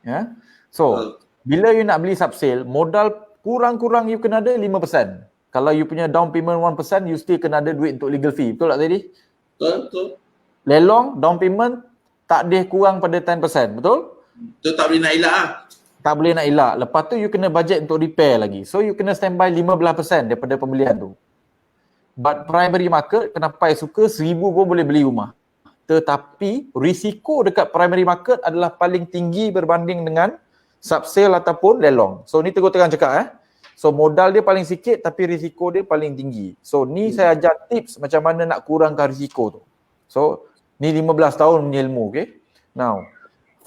Speaker 2: Ya. So bila you nak beli subsale, modal kurang-kurang you kena ada 5%. Kalau you punya down payment 1%, you still kena ada duit untuk legal fee. Betul tak tadi?
Speaker 1: Betul.
Speaker 2: Lelong, down payment tak ada kurang pada 10%. Betul?
Speaker 1: Tu tak boleh nak elak lah.
Speaker 2: Tak boleh nak elak. Lepas tu you kena budget untuk repair lagi. So you kena standby 15% daripada pembelian tu. But primary market, kenapa I suka 1,000 pun boleh beli rumah. Tetapi risiko dekat primary market adalah paling tinggi berbanding dengan subsale ataupun lelong. So ni terang cakap So modal dia paling sikit tapi risiko dia paling tinggi. So ni saya ajar tips macam mana nak kurangkan risiko tu. So ni 15 tahun punya ilmu, okay? Now,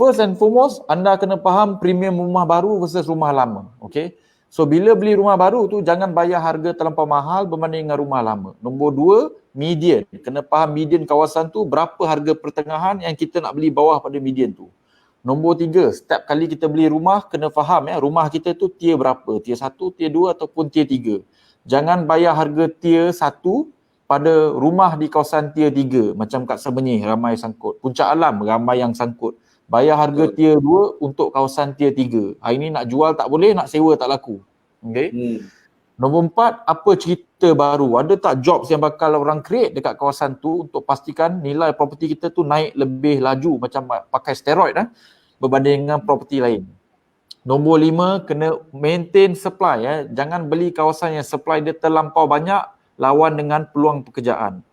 Speaker 2: first and foremost, anda kena faham premium rumah baru versus rumah lama, okay? So bila beli rumah baru tu jangan bayar harga terlampau mahal berbanding dengan rumah lama. Nombor 2, median. Kena faham median kawasan tu berapa harga pertengahan yang kita nak beli bawah pada median tu. Nombor 3, setiap kali kita beli rumah, kena faham rumah kita tu tier berapa, tier 1, tier 2 ataupun tier 3. Jangan bayar harga tier 1 pada rumah di kawasan tier 3. Macam kat Semenyih, ramai sangkut. Puncak Alam, ramai yang sangkut. Bayar harga tier 2 untuk kawasan tier 3. Hari ni nak jual tak boleh, nak sewa tak laku. Okay? Nombor 4, apa cerita baru? Ada tak jobs yang bakal orang create dekat kawasan tu untuk pastikan nilai property kita tu naik lebih laju macam pakai steroid berbanding dengan property lain. Nombor 5, kena maintain supply. Jangan beli kawasan yang supply dia terlampau banyak lawan dengan peluang pekerjaan.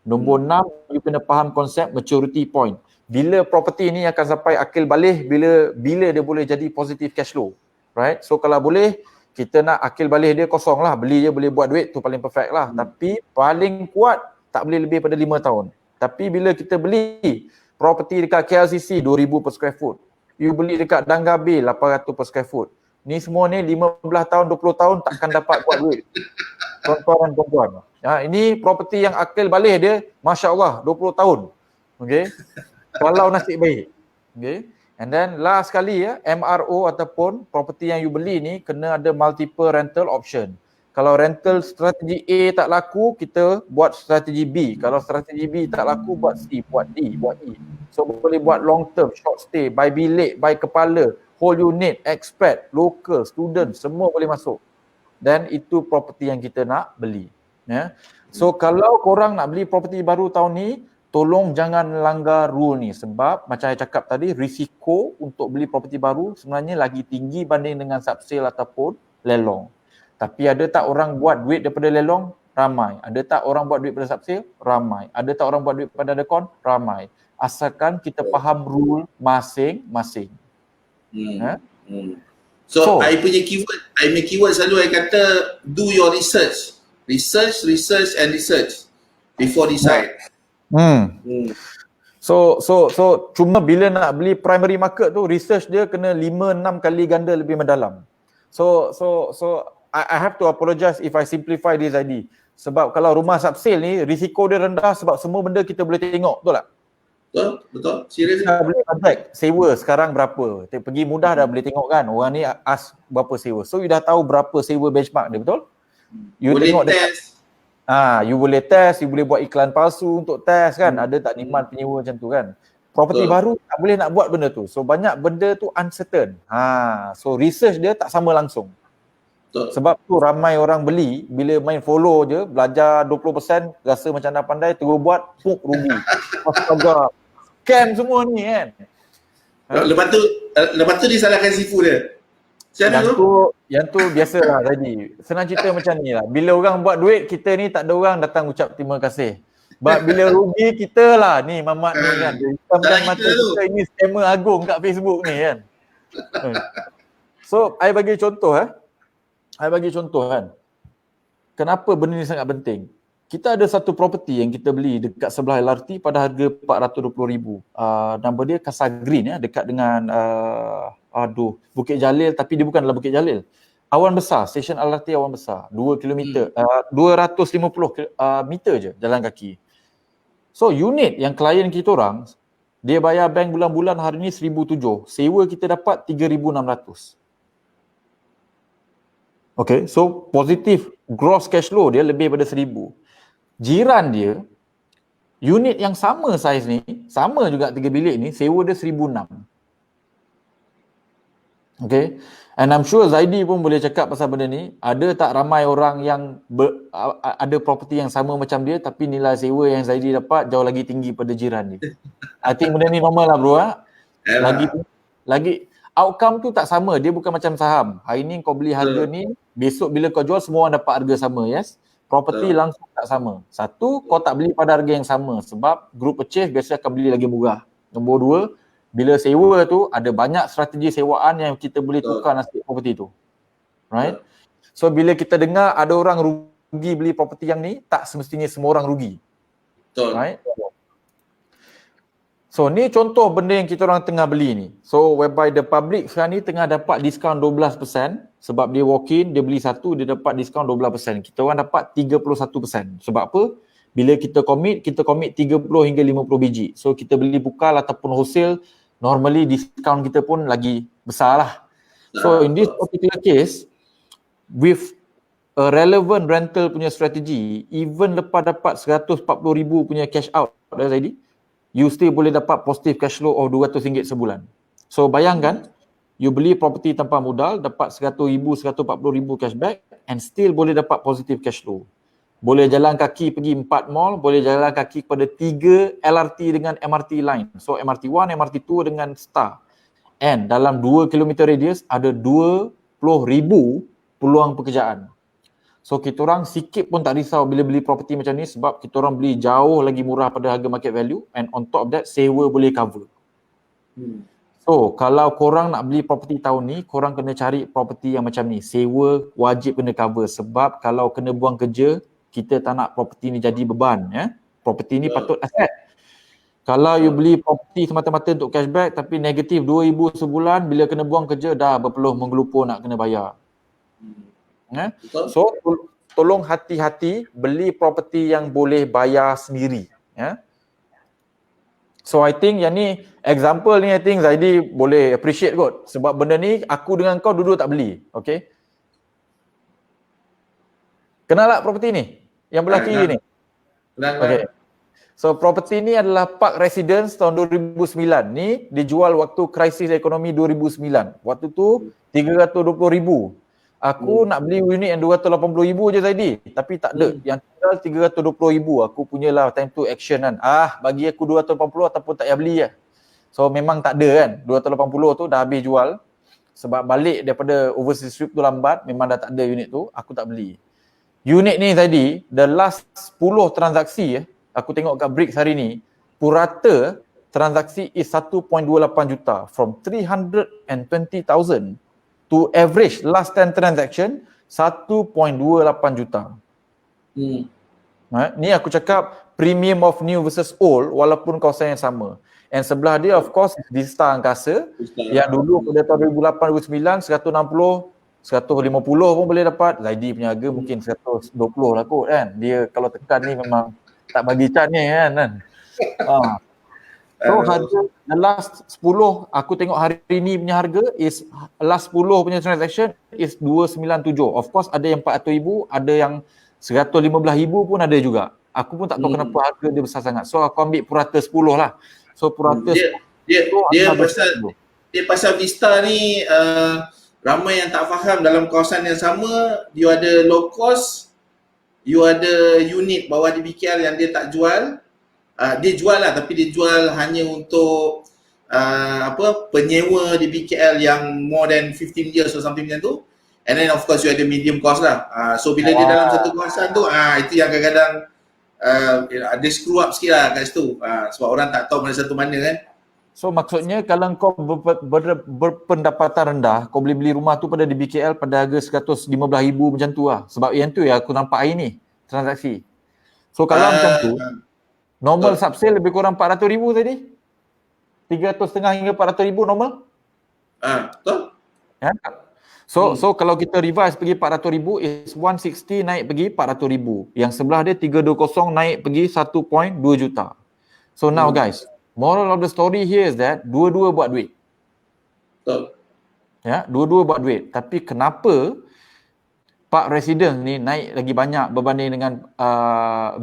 Speaker 2: Nombor 6, you kena faham konsep maturity point. Bila property ni akan sampai akil balik, bila dia boleh jadi positive cash flow. Right? So kalau boleh, kita nak akil balik dia kosong lah. Beli je boleh buat duit, tu paling perfect lah. Tapi paling kuat tak boleh lebih pada 5 tahun. Tapi bila kita beli property dekat KLCC 2,000 per square foot, you beli dekat Danggabil 800 per square foot, ni semua ni 15 tahun, 20 tahun takkan dapat buat duit. Tuan-tuan dan puan-puan. Ini property yang akil balik dia, Masya Allah, 20 tahun. Okay. Kalau nasib baik. Okay. And then last sekali MRO ataupun property yang you beli ni kena ada multiple rental option. Kalau rental strategi A tak laku, kita buat strategi B. Kalau strategi B tak laku, buat C, buat D, buat E. So boleh buat long term, short stay, buy bilik, buy kepala, whole unit, expat, local, student, semua boleh masuk. Dan itu property yang kita nak beli. So kalau korang nak beli property baru tahun ni, tolong jangan langgar rule ni sebab macam saya cakap tadi, risiko untuk beli property baru sebenarnya lagi tinggi banding dengan subsale ataupun lelong. Tapi ada tak orang buat duit daripada lelong? Ramai. Ada tak orang buat duit daripada subsale? Ramai. Ada tak orang buat duit daripada dekon? Ramai. Asalkan kita faham rule masing-masing.
Speaker 1: So, I punya keyword selalu I kata do your research. Research and research before decide.
Speaker 2: So cuma bila nak beli primary market tu research dia kena 5-6 kali ganda lebih mendalam. So I have to apologize if I simplify this ID. Sebab kalau rumah subsale ni risiko dia rendah sebab semua benda kita boleh tengok, betul tak?
Speaker 1: Betul. Serius.
Speaker 2: Kita boleh project sewa sekarang berapa. Pergi mudah dah boleh tengok kan. Orang ni ask berapa sewa. So you dah tahu berapa sewa benchmark dia, betul? You
Speaker 1: boleh
Speaker 2: tengok
Speaker 1: test.
Speaker 2: You boleh test, you boleh buat iklan palsu untuk test kan. Ada tak demand penyewa macam tu kan. Property baru tak boleh nak buat benda tu. So banyak benda tu uncertain. So research dia tak sama langsung. Sebab tu ramai orang beli, bila main follow je, belajar 20%, rasa macam dah pandai, terus buat, rugi. Astaga, scam semua ni kan.
Speaker 1: Lepas tu disalahkan sifu dia.
Speaker 2: Yang tu biasalah tadi. Senang cerita macam ni lah. Bila orang buat duit, kita ni tak ada orang datang ucap terima kasih. Bila rugi, kita lah ni Mamat ni kan. Hitamkan mata kita, ini scammer agung kat Facebook ni kan. So, I bagi contoh kenapa benda ni sangat penting? Kita ada satu property yang kita beli dekat sebelah LRT pada harga 420,000. Nama dia Casa Green, dekat dengan Bukit Jalil, tapi dia bukanlah Bukit Jalil. Awan Besar, stesen LRT Awan Besar, 2 km, 250 meter je jalan kaki. So unit yang klien kita orang, dia bayar bank bulan-bulan hari ni 1,700, sewa kita dapat 3,600. Okay, so positif gross cash flow dia lebih pada 1,000. Jiran dia, unit yang sama saiz ni, sama juga 3 bilik ni, sewa dia 1,600. Okay, and I'm sure Zaidi pun boleh cakap pasal benda ni. Ada tak ramai orang yang ada property yang sama macam dia, tapi nilai sewa yang Zaidi dapat jauh lagi tinggi pada jiran dia. I think benda ni normal lah bro. Lagi outcome tu tak sama. Dia bukan macam saham. Hari ni kau beli harga ni, besok bila kau jual semua orang dapat harga sama, yes? Property langsung tak sama. Satu, kau tak beli pada harga yang sama sebab group purchase biasa akan beli lagi murah. Nombor dua, bila sewa tu ada banyak strategi sewaan yang kita boleh tukar nasib property tu. Right? So bila kita dengar ada orang rugi beli property yang ni, tak semestinya semua orang rugi. Right? So ni contoh benda yang kita orang tengah beli ni. So whereby the public sekarang ni tengah dapat diskaun 12% sebab dia walk in, dia beli satu, dia dapat diskaun 12%. Kita orang dapat 31%. Sebab apa? Bila kita commit 30 hingga 50 biji. So kita beli bukal ataupun wholesale, normally diskaun kita pun lagi besar lah. So in this particular case, with a relevant rental punya strategi, even lepas dapat 140,000 punya cash out dah Zaidi, you still boleh dapat positive cash flow of RM200 sebulan. So bayangkan, you beli property tanpa modal, dapat 100,000, 140,000 cashback and still boleh dapat positive cash flow. Boleh jalan kaki pergi 4 mall, boleh jalan kaki kepada 3 LRT dengan MRT line. So MRT 1, MRT 2 dengan Star. And dalam 2 km radius ada 20,000 peluang pekerjaan. So kita orang sikit pun tak risau bila beli property macam ni sebab kita orang beli jauh lagi murah pada harga market value and on top of that sewa boleh cover. So kalau korang nak beli property tahun ni, korang kena cari property yang macam ni. Sewa wajib kena cover sebab kalau kena buang kerja, kita tak nak property ni jadi beban. Property ni patut aset. Kalau you beli property semata-mata untuk cashback tapi negatif 2,000 sebulan, bila kena buang kerja dah berpeluh menggelupur nak kena bayar. So tolong hati-hati beli property yang boleh bayar sendiri. So I think yang ni, example ni I think Zaidi boleh appreciate kot. Sebab benda ni aku dengan kau dulu tak beli. Okay. Kenal tak property ni? Yang belah kiri ni? Okay. So property ni adalah Park Residence tahun 2009. Ni dijual waktu krisis ekonomi 2009. Waktu tu 320,000. Aku nak beli unit yang 280,000 je Zaidi. Tapi tak ada. Yang tinggal 320,000. Aku punyalah time tu action kan. Bagi aku 280 ataupun tak payah beli lah. So memang tak ada kan. 280 tu dah habis jual. Sebab balik daripada overseas trip tu lambat. Memang dah tak ada unit tu. Aku tak beli. Unit ni Zaidi, the last 10 transaksi aku tengok kat Bricks hari ni, purata transaksi is 1.28 juta. From 320,000 to average last 10 transaction 1.28 juta. Ni aku cakap premium of new versus old walaupun kawasan yang sama. And sebelah dia of course di Star Angkasa yang dulu pada tahun 2008 2009 160 150 pun boleh dapat. Zaidi punya harga mungkin 120 lah kot kan. Dia kalau tekan ni memang tak bagi can ni kan. So harga the last 10 aku tengok hari ni punya harga is last 10 punya transaction is 297. Of course ada yang 400,000, ada yang 115,000 pun ada juga. Aku pun tak tahu kenapa harga dia besar sangat. So aku ambil purata 10 lah. So purata
Speaker 1: dia pasal Vista ni ramai yang tak faham dalam kawasan yang sama, you ada low cost, you ada unit bawah di BKL yang dia tak jual. Dia jual lah tapi dia jual hanya untuk penyewa di BKL yang more than 15 years or something macam tu. And then of course you ada medium cost lah. So bila dia dalam satu kawasan tu, itu yang kadang-kadang dia screw up sikit lah kat situ. Sebab orang tak tahu mana satu mana kan.
Speaker 2: So maksudnya kalau kau berpendapatan rendah, kau boleh beli rumah tu pada di BKL pada harga 115,000 macam tu lah. Sebab yang tu ya aku nampak hari ni transaksi. So kalau macam tu, normal
Speaker 1: betul.
Speaker 2: subsale lebih kurang 400,000 tadi. 300,500 hingga 400,000 normal.
Speaker 1: Betul.
Speaker 2: Ya. So kalau kita revise pergi 400,000 is 160 naik pergi 400,000. Yang sebelah dia 320 naik pergi 1.2 juta. So now guys, moral of the story here is that dua-dua buat duit.
Speaker 1: Betul.
Speaker 2: Ya, dua-dua buat duit. Tapi kenapa Pak Resident ni naik lagi banyak berbanding dengan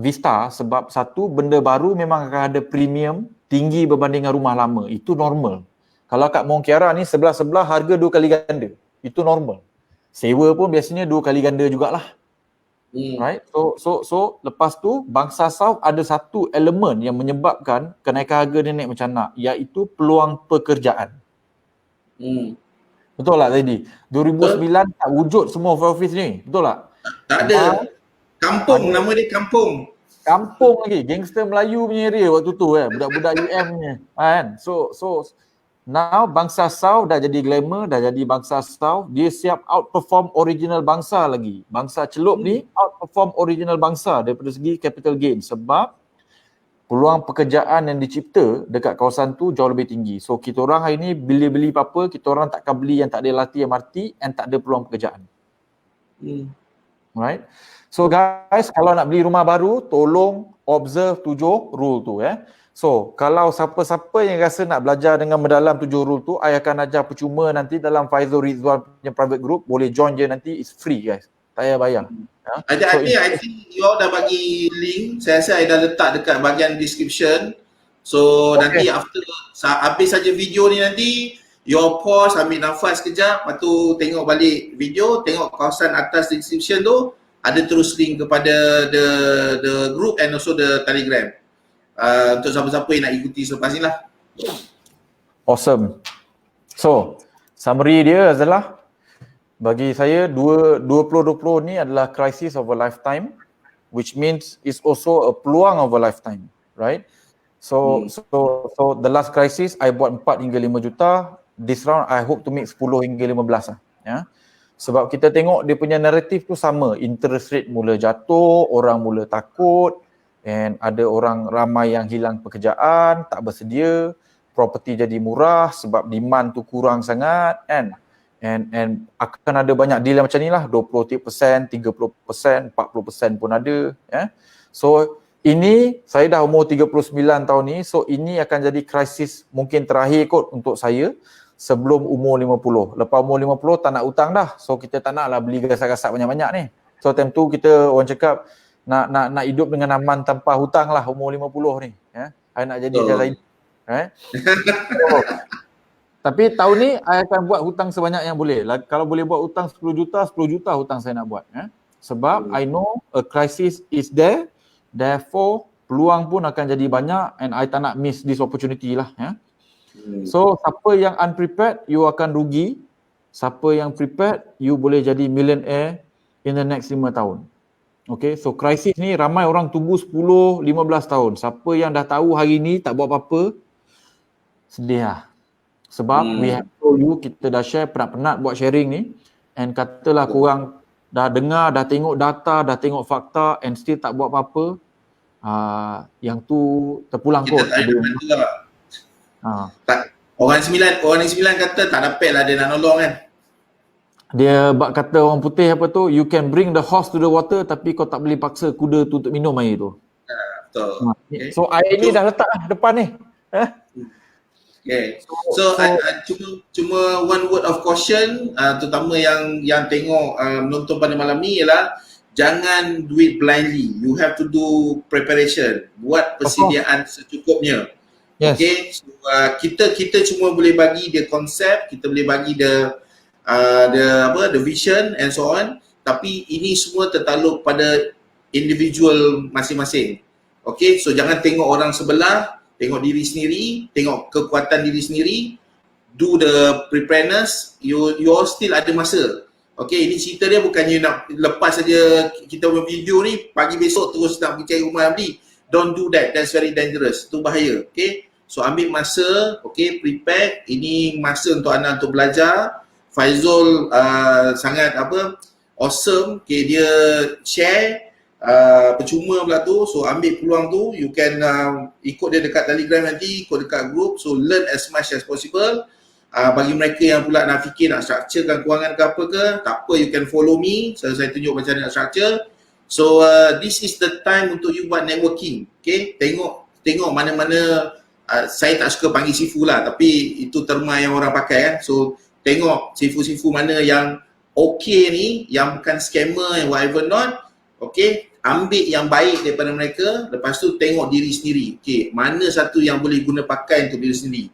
Speaker 2: Vista? Sebab satu, benda baru memang akan ada premium tinggi berbanding dengan rumah lama. Itu normal. Kalau kat Mont Kiara ni sebelah-sebelah harga 2 kali ganda. Itu normal. Sewa pun biasanya 2 kali ganda jugalah. Right? So lepas tu Bangsa South ada satu elemen yang menyebabkan kenaikan harga dia naik macam nak, iaitu peluang pekerjaan. Betul tak tadi? 2009 tak wujud semua office ni. Betul tak?
Speaker 1: Tak ada. Kampung, nama dia kampung.
Speaker 2: Kampung lagi, gangster Melayu punya area waktu tu budak-budak UM punya kan. So now Bangsa South dah jadi glamour, dah jadi Bangsa South, dia siap outperform original Bangsa lagi. Bangsa Celup ni outperform original Bangsa daripada segi capital gain sebab peluang pekerjaan yang dicipta dekat kawasan tu jauh lebih tinggi. So kita orang hari ni bila beli apa-apa, kita orang takkan beli yang tak ada LRT MRT and tak ada peluang pekerjaan. Right? So guys, kalau nak beli rumah baru, tolong observe 7 rule tu So, kalau siapa-siapa yang rasa nak belajar dengan mendalam 7 rule tu, I akan ajar percuma nanti dalam Faizul Rizwan punya private group. Boleh join je nanti, it's free guys. Tak payah bayar.
Speaker 1: I think you all dah bagi link. Saya rasa I dah letak dekat bahagian description. So, nanti after habis saja video ni nanti, you all pause, ambil nafas kejap, lepas tu tengok balik video, tengok kawasan atas description tu, ada terus link kepada the group and also the Telegram. Untuk siapa-siapa yang nak ikuti selepas ni lah.
Speaker 2: Awesome. So, summary dia adalah bagi saya 2020 ni adalah crisis of a lifetime, which means it's also a peluang of a lifetime, right? So the last crisis I buat 4 hingga 5 juta, this round I hope to make 10 hingga 15 lah, ya. Sebab kita tengok dia punya naratif tu sama, interest rate mula jatuh, orang mula takut, and ada orang ramai yang hilang pekerjaan, tak bersedia, property jadi murah sebab demand tu kurang sangat kan. And akan ada banyak deal macam ni lah, 20%, 30%, 40% pun ada ya. So ini saya dah umur 39 tahun ni, so ini akan jadi krisis mungkin terakhir kot untuk saya sebelum umur 50. Lepas umur 50 tak nak hutang dah. So kita tak nak lah beli gasak-gasak banyak-banyak ni. So time tu kita orang cakap nak hidup dengan aman tanpa hutang lah umur 50 ni ya. I nak jadi macam lain. Tapi tahun ni I akan buat hutang sebanyak yang boleh. Kalau boleh buat hutang 10 juta hutang saya nak buat ya. Sebab I know a crisis is there, therefore peluang pun akan jadi banyak and I tak nak miss this opportunity lah ya. So siapa yang unprepared, you akan rugi. Siapa yang prepared, you boleh jadi millionaire in the next 5 tahun. Okay, so krisis ni ramai orang tunggu 10-15 tahun. Siapa yang dah tahu hari ni tak buat apa-apa, sedih lah. Sebab we have told you, kita dah share, penat-penat buat sharing ni, and katalah korang dah dengar, dah tengok data, dah tengok fakta and still tak buat apa-apa, yang tu terpulang kot.
Speaker 1: Orang 9 kata tak dapat lah dia nak nolong kan.
Speaker 2: Dia bak kata orang putih apa tu, you can bring the horse to the water tapi kau tak boleh paksa kuda tu untuk minum air tu.
Speaker 1: Betul.
Speaker 2: Okay. So air ni dah letak depan ni.
Speaker 1: Okay. So cuma one word of caution, terutama yang tengok menonton pada malam ni ialah jangan do it blindly. You have to do preparation. Buat persediaan secukupnya.
Speaker 2: Yes.
Speaker 1: Okay. So, kita cuma boleh bagi dia konsep, kita boleh bagi the vision and so on, tapi ini semua tertakluk pada individual masing-masing. Okay, so jangan tengok orang sebelah, tengok diri sendiri, tengok kekuatan diri sendiri, do the preparedness, you all still ada masa. Okay, ini cerita dia bukannya nak lepas saja kita buat video ni, pagi besok terus nak pergi cari rumah beli. Don't do that, that's very dangerous, itu bahaya. Okay, So ambil masa, okay, prepare. Ini masa untuk anda untuk belajar. Faizul sangat awesome. Okay, dia share percuma pula tu. So ambil peluang tu, you can ikut dia dekat Telegram nanti, ikut dekat group. So learn as much as possible. Bagi mereka yang pula nak fikir nak structurekan kewangan ke apa ke, tak apa, you can follow me. Saya tunjuk macam mana nak structure. So this is the time untuk you buat networking. Okay, tengok mana-mana. Saya tak suka panggil sifu lah, tapi itu terma yang orang pakai kan. So tengok sifu-sifu mana yang okay ni, yang bukan scammer, yang whatever not. Okay, ambil yang baik daripada mereka. Lepas tu tengok diri sendiri. Okay, mana satu yang boleh guna pakai untuk diri sendiri.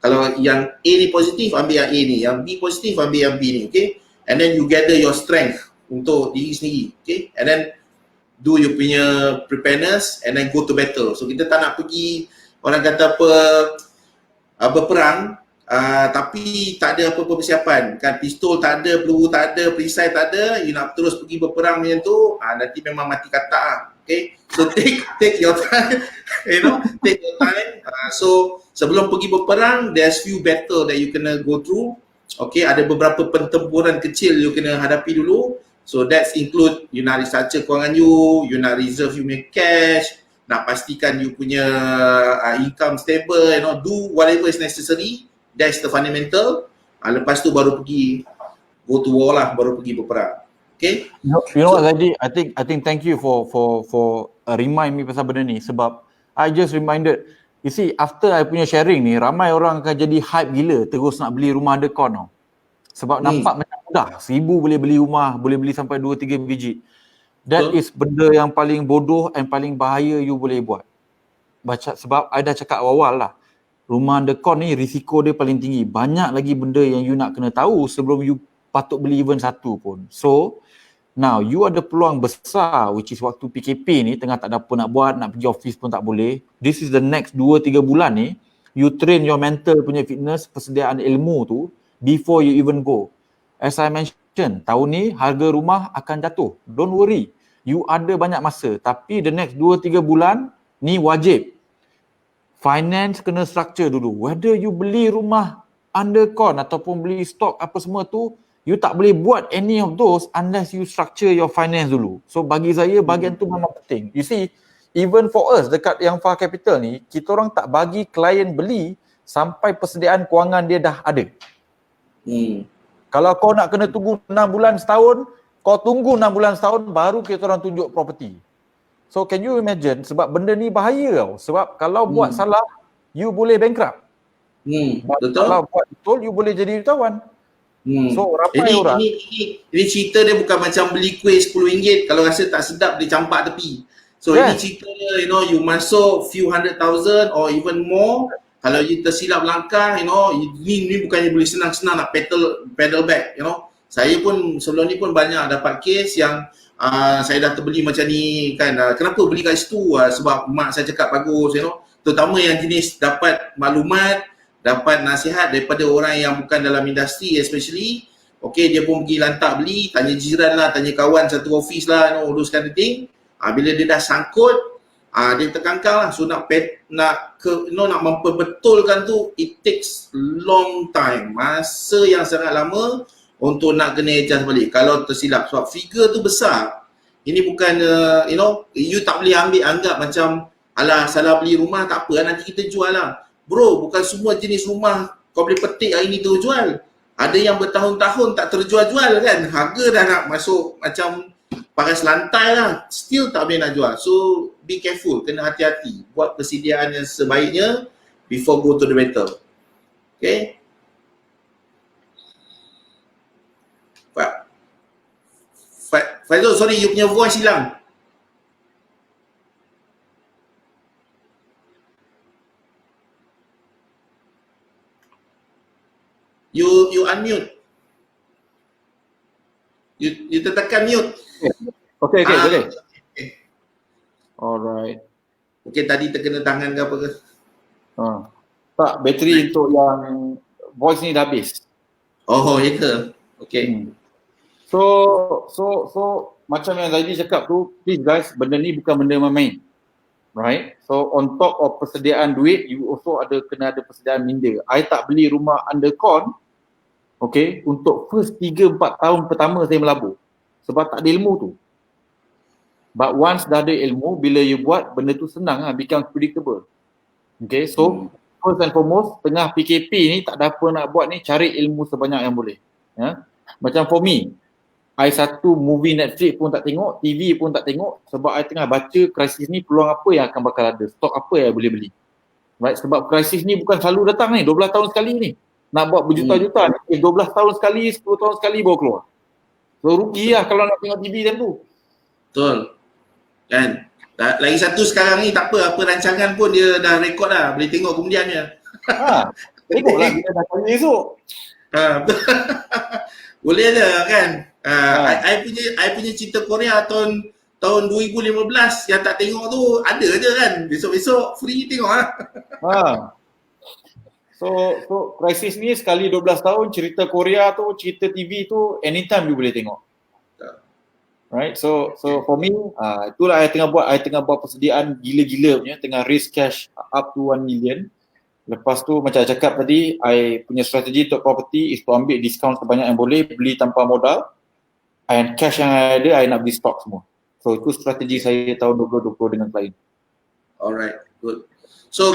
Speaker 1: Kalau yang A ni positif, ambil yang A ni. Yang B positif, ambil yang B ni. Okay, and then you gather your strength untuk diri sendiri. Okay, and then do you punya preparedness and then go to battle. So kita tak nak pergi, orang kata berperang, tapi tak ada apa-apa persiapan kan, pistol tak ada, peluru tak ada, perisai tak ada, you nak terus pergi berperang macam tu, nanti memang mati kata. Okay, so take your time, take your time. So sebelum pergi berperang, there's few battle that you kena go through. Okay, ada beberapa pertempuran kecil you kena hadapi dulu. So that's include you nak restructure kewangan you nak reserve you punya cash, nak pastikan you punya income stable, do whatever is necessary. That's the fundamental. Lepas tu baru pergi go to war lah, baru pergi berperang. Okay?
Speaker 2: You know what, Zaidi? I think thank you for remind me pasal benda ni, sebab I just reminded. You see, after I punya sharing ni, ramai orang akan jadi hype gila terus nak beli rumah undercon tau. Sebab nampak macam mudah, 1,000 boleh beli rumah, boleh beli sampai 2-3 biji. That is benda yang paling bodoh and paling bahaya you boleh buat. Sebab I dah cakap awal lah, rumah undercon ni risiko dia paling tinggi. Banyak lagi benda yang you nak kena tahu sebelum you patut beli even satu pun. So, now you ada peluang besar, which is waktu PKP ni, tengah tak ada apa nak buat, nak pergi office pun tak boleh. This is the next 2-3 bulan ni, you train your mental punya fitness, persediaan ilmu tu, before you even go. As I mentioned, tahun ni harga rumah akan jatuh. Don't worry. You ada banyak masa. Tapi the next 2-3 bulan ni wajib. Finance kena structure dulu. Whether you beli rumah undercon ataupun beli stok apa semua tu, you tak boleh buat any of those unless you structure your finance dulu. So bagi saya bahagian tu memang penting. You see, even for us dekat yang Far Capital ni, kita orang tak bagi klien beli sampai persediaan kewangan dia dah ada. Kalau kau nak kena tunggu 6 bulan setahun, kau tunggu 6 bulan setahun baru kita orang tunjuk property. So can you imagine, sebab benda ni bahaya tau. Sebab kalau buat salah, you boleh bankrupt.
Speaker 1: Betul.
Speaker 2: Kalau buat betul, you boleh jadi jutawan. So ramai orang.
Speaker 1: Ini cerita dia bukan macam beli kuih RM10, kalau rasa tak sedap dia campak tepi. So ini cerita dia, you masuk few hundred thousand or even more. Kalau you tersilap langkah, ini bukannya boleh senang-senang nak pedal back, Saya pun sebelum ni pun banyak dapat kes yang saya dah terbeli macam ni kan. Kenapa beli kat situ? Sebab mak saya cakap bagus, Terutama yang jenis dapat maklumat, dapat nasihat daripada orang yang bukan dalam industri especially. Okay, dia pun pergi lantak beli, tanya jiran lah, tanya kawan satu office lah, all those kind of thing. Bila dia dah sangkut, dia terkangkang lah. So nak memperbetulkan tu, it takes long time, masa yang sangat lama untuk nak kena adjust balik kalau tersilap. Sebab figure tu besar. Ini bukan you tak boleh anggap macam alah salah beli rumah tak apa, nanti kita jual lah. Bro, bukan semua jenis rumah kau boleh petik hari ni terjual. Ada yang bertahun-tahun tak terjual-jual kan. Harga dah nak masuk macam paras lantai lah, still tak boleh nak jual. So be careful, kena hati-hati, buat persediaan yang sebaiknya before go to the battle. Okay, Faizul, sorry, you punya voice hilang. You unmute. You tekan mute.
Speaker 2: Okay, boleh. Alright.
Speaker 1: Okay, tadi terkena tangan ke apa ke?
Speaker 2: Tak, bateri untuk yang voice ni dah habis.
Speaker 1: Oh, ya ke? Okay.
Speaker 2: So macam yang Zaidi cakap tu, please guys, benda ni bukan benda main-main. right? So on top of persediaan duit, you also kena ada persediaan minda. I tak beli rumah undercon, okay, untuk first 3-4 tahun pertama saya melabur. Sebab tak ada ilmu tu. But once dah ada ilmu, bila you buat, benda tu senang lah, become predictable. Okay, so first and foremost, tengah PKP ni tak ada apa nak buat ni, cari ilmu sebanyak yang boleh. Ya? Macam for me, I satu movie Netflix pun tak tengok, TV pun tak tengok sebab I tengah baca krisis ni peluang apa yang akan bakal ada, stok apa yang boleh beli. Right, sebab krisis ni bukan selalu datang ni, 12 tahun sekali ni. Nak buat berjuta-juta, 12 tahun sekali, 10 tahun sekali baru keluar. So rugi lah kalau nak tengok TV macam tu.
Speaker 1: Betul. Kan? Lagi satu sekarang ni tak apa rancangan pun dia dah rekod dah, boleh tengok kemudiannya.
Speaker 2: Tengoklah kita dah tanya esok.
Speaker 1: Boleh ada kan? I punya cerita Korea tahun 2015 yang tak tengok tu ada je kan. Besok-besok free tengok lah.
Speaker 2: So krisis ni sekali 12 tahun, cerita Korea tu, cerita TV tu anytime you boleh tengok. Right, so for me, itulah I tengah buat persediaan gila-gila punya, tengah raise cash up to 1 million. Lepas tu macam I cakap tadi, I punya strategi untuk property is to ambil diskaun sebanyak yang boleh, beli tanpa modal, and cash yang I ada, I nak beli stock semua. So itu strategi saya tahun 2020 dengan klien.
Speaker 1: Alright, good. So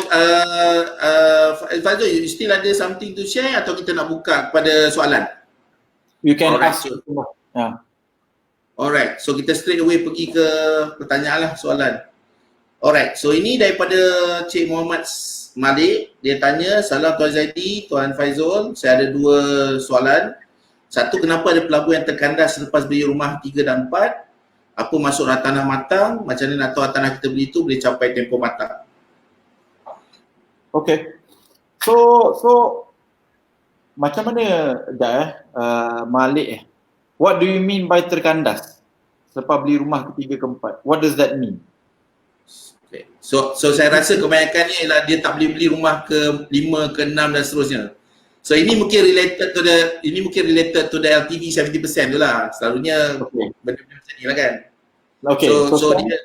Speaker 1: Fazul, you still ada something to share atau kita nak buka kepada soalan?
Speaker 2: You can
Speaker 1: Alright,
Speaker 2: ask semua. Yeah.
Speaker 1: Alright, so kita straight away pergi ke pertanyaan lah, soalan. Alright, so ini daripada Cik Muhammad Malik. Dia tanya, salam Tuan Zaidi, Tuan Faizul, saya ada 2 soalan. Satu, kenapa ada pelabur yang terkandas selepas beli rumah 3 dan 4? Apa maksud hartanah matang? Macam mana nak tahu hartanah kita beli tu boleh capai tempoh matang?
Speaker 2: Okay, so macam mana Malik what do you mean by terkandas selepas beli rumah ketiga keempat? What does that mean?
Speaker 1: Okay. So saya rasa kebanyakannya ialah dia tak boleh beli rumah ke 5, ke 6 dan seterusnya. So ini mungkin related to the LTV 70% tu lah. Selalunya benda-benda macam ni lah kan.
Speaker 2: Okay.
Speaker 1: So dia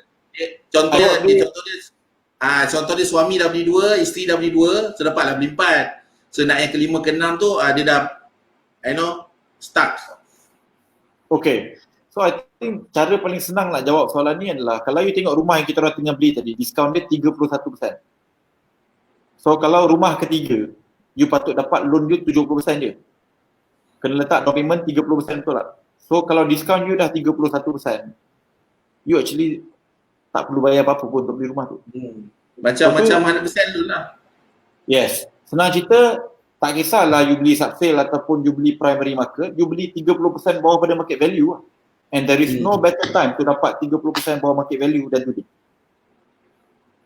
Speaker 1: contoh dia suami dah beli 2, isteri dah beli 2, so dapatlah beli 4. So nak yang ke 5, ke 6 tu dia dah stuck.
Speaker 2: Okay, so I think cara paling senang nak jawab soalan ni adalah kalau you tengok rumah yang kita orang tengah beli tadi, diskaun dia 31%. So kalau rumah ketiga, you patut dapat loan you 70% je. Kena letak down payment 30% betul lah. So kalau diskaun you dah 31%, you actually tak perlu bayar apa-apa pun untuk beli rumah tu.
Speaker 1: Macam 100% loan lah.
Speaker 2: Yes, senang cerita, tak kisahlah you beli subsale ataupun you beli primary market, you beli 30% bawah pada market value lah. And there is no better time to dapat 30% bawah market value than today.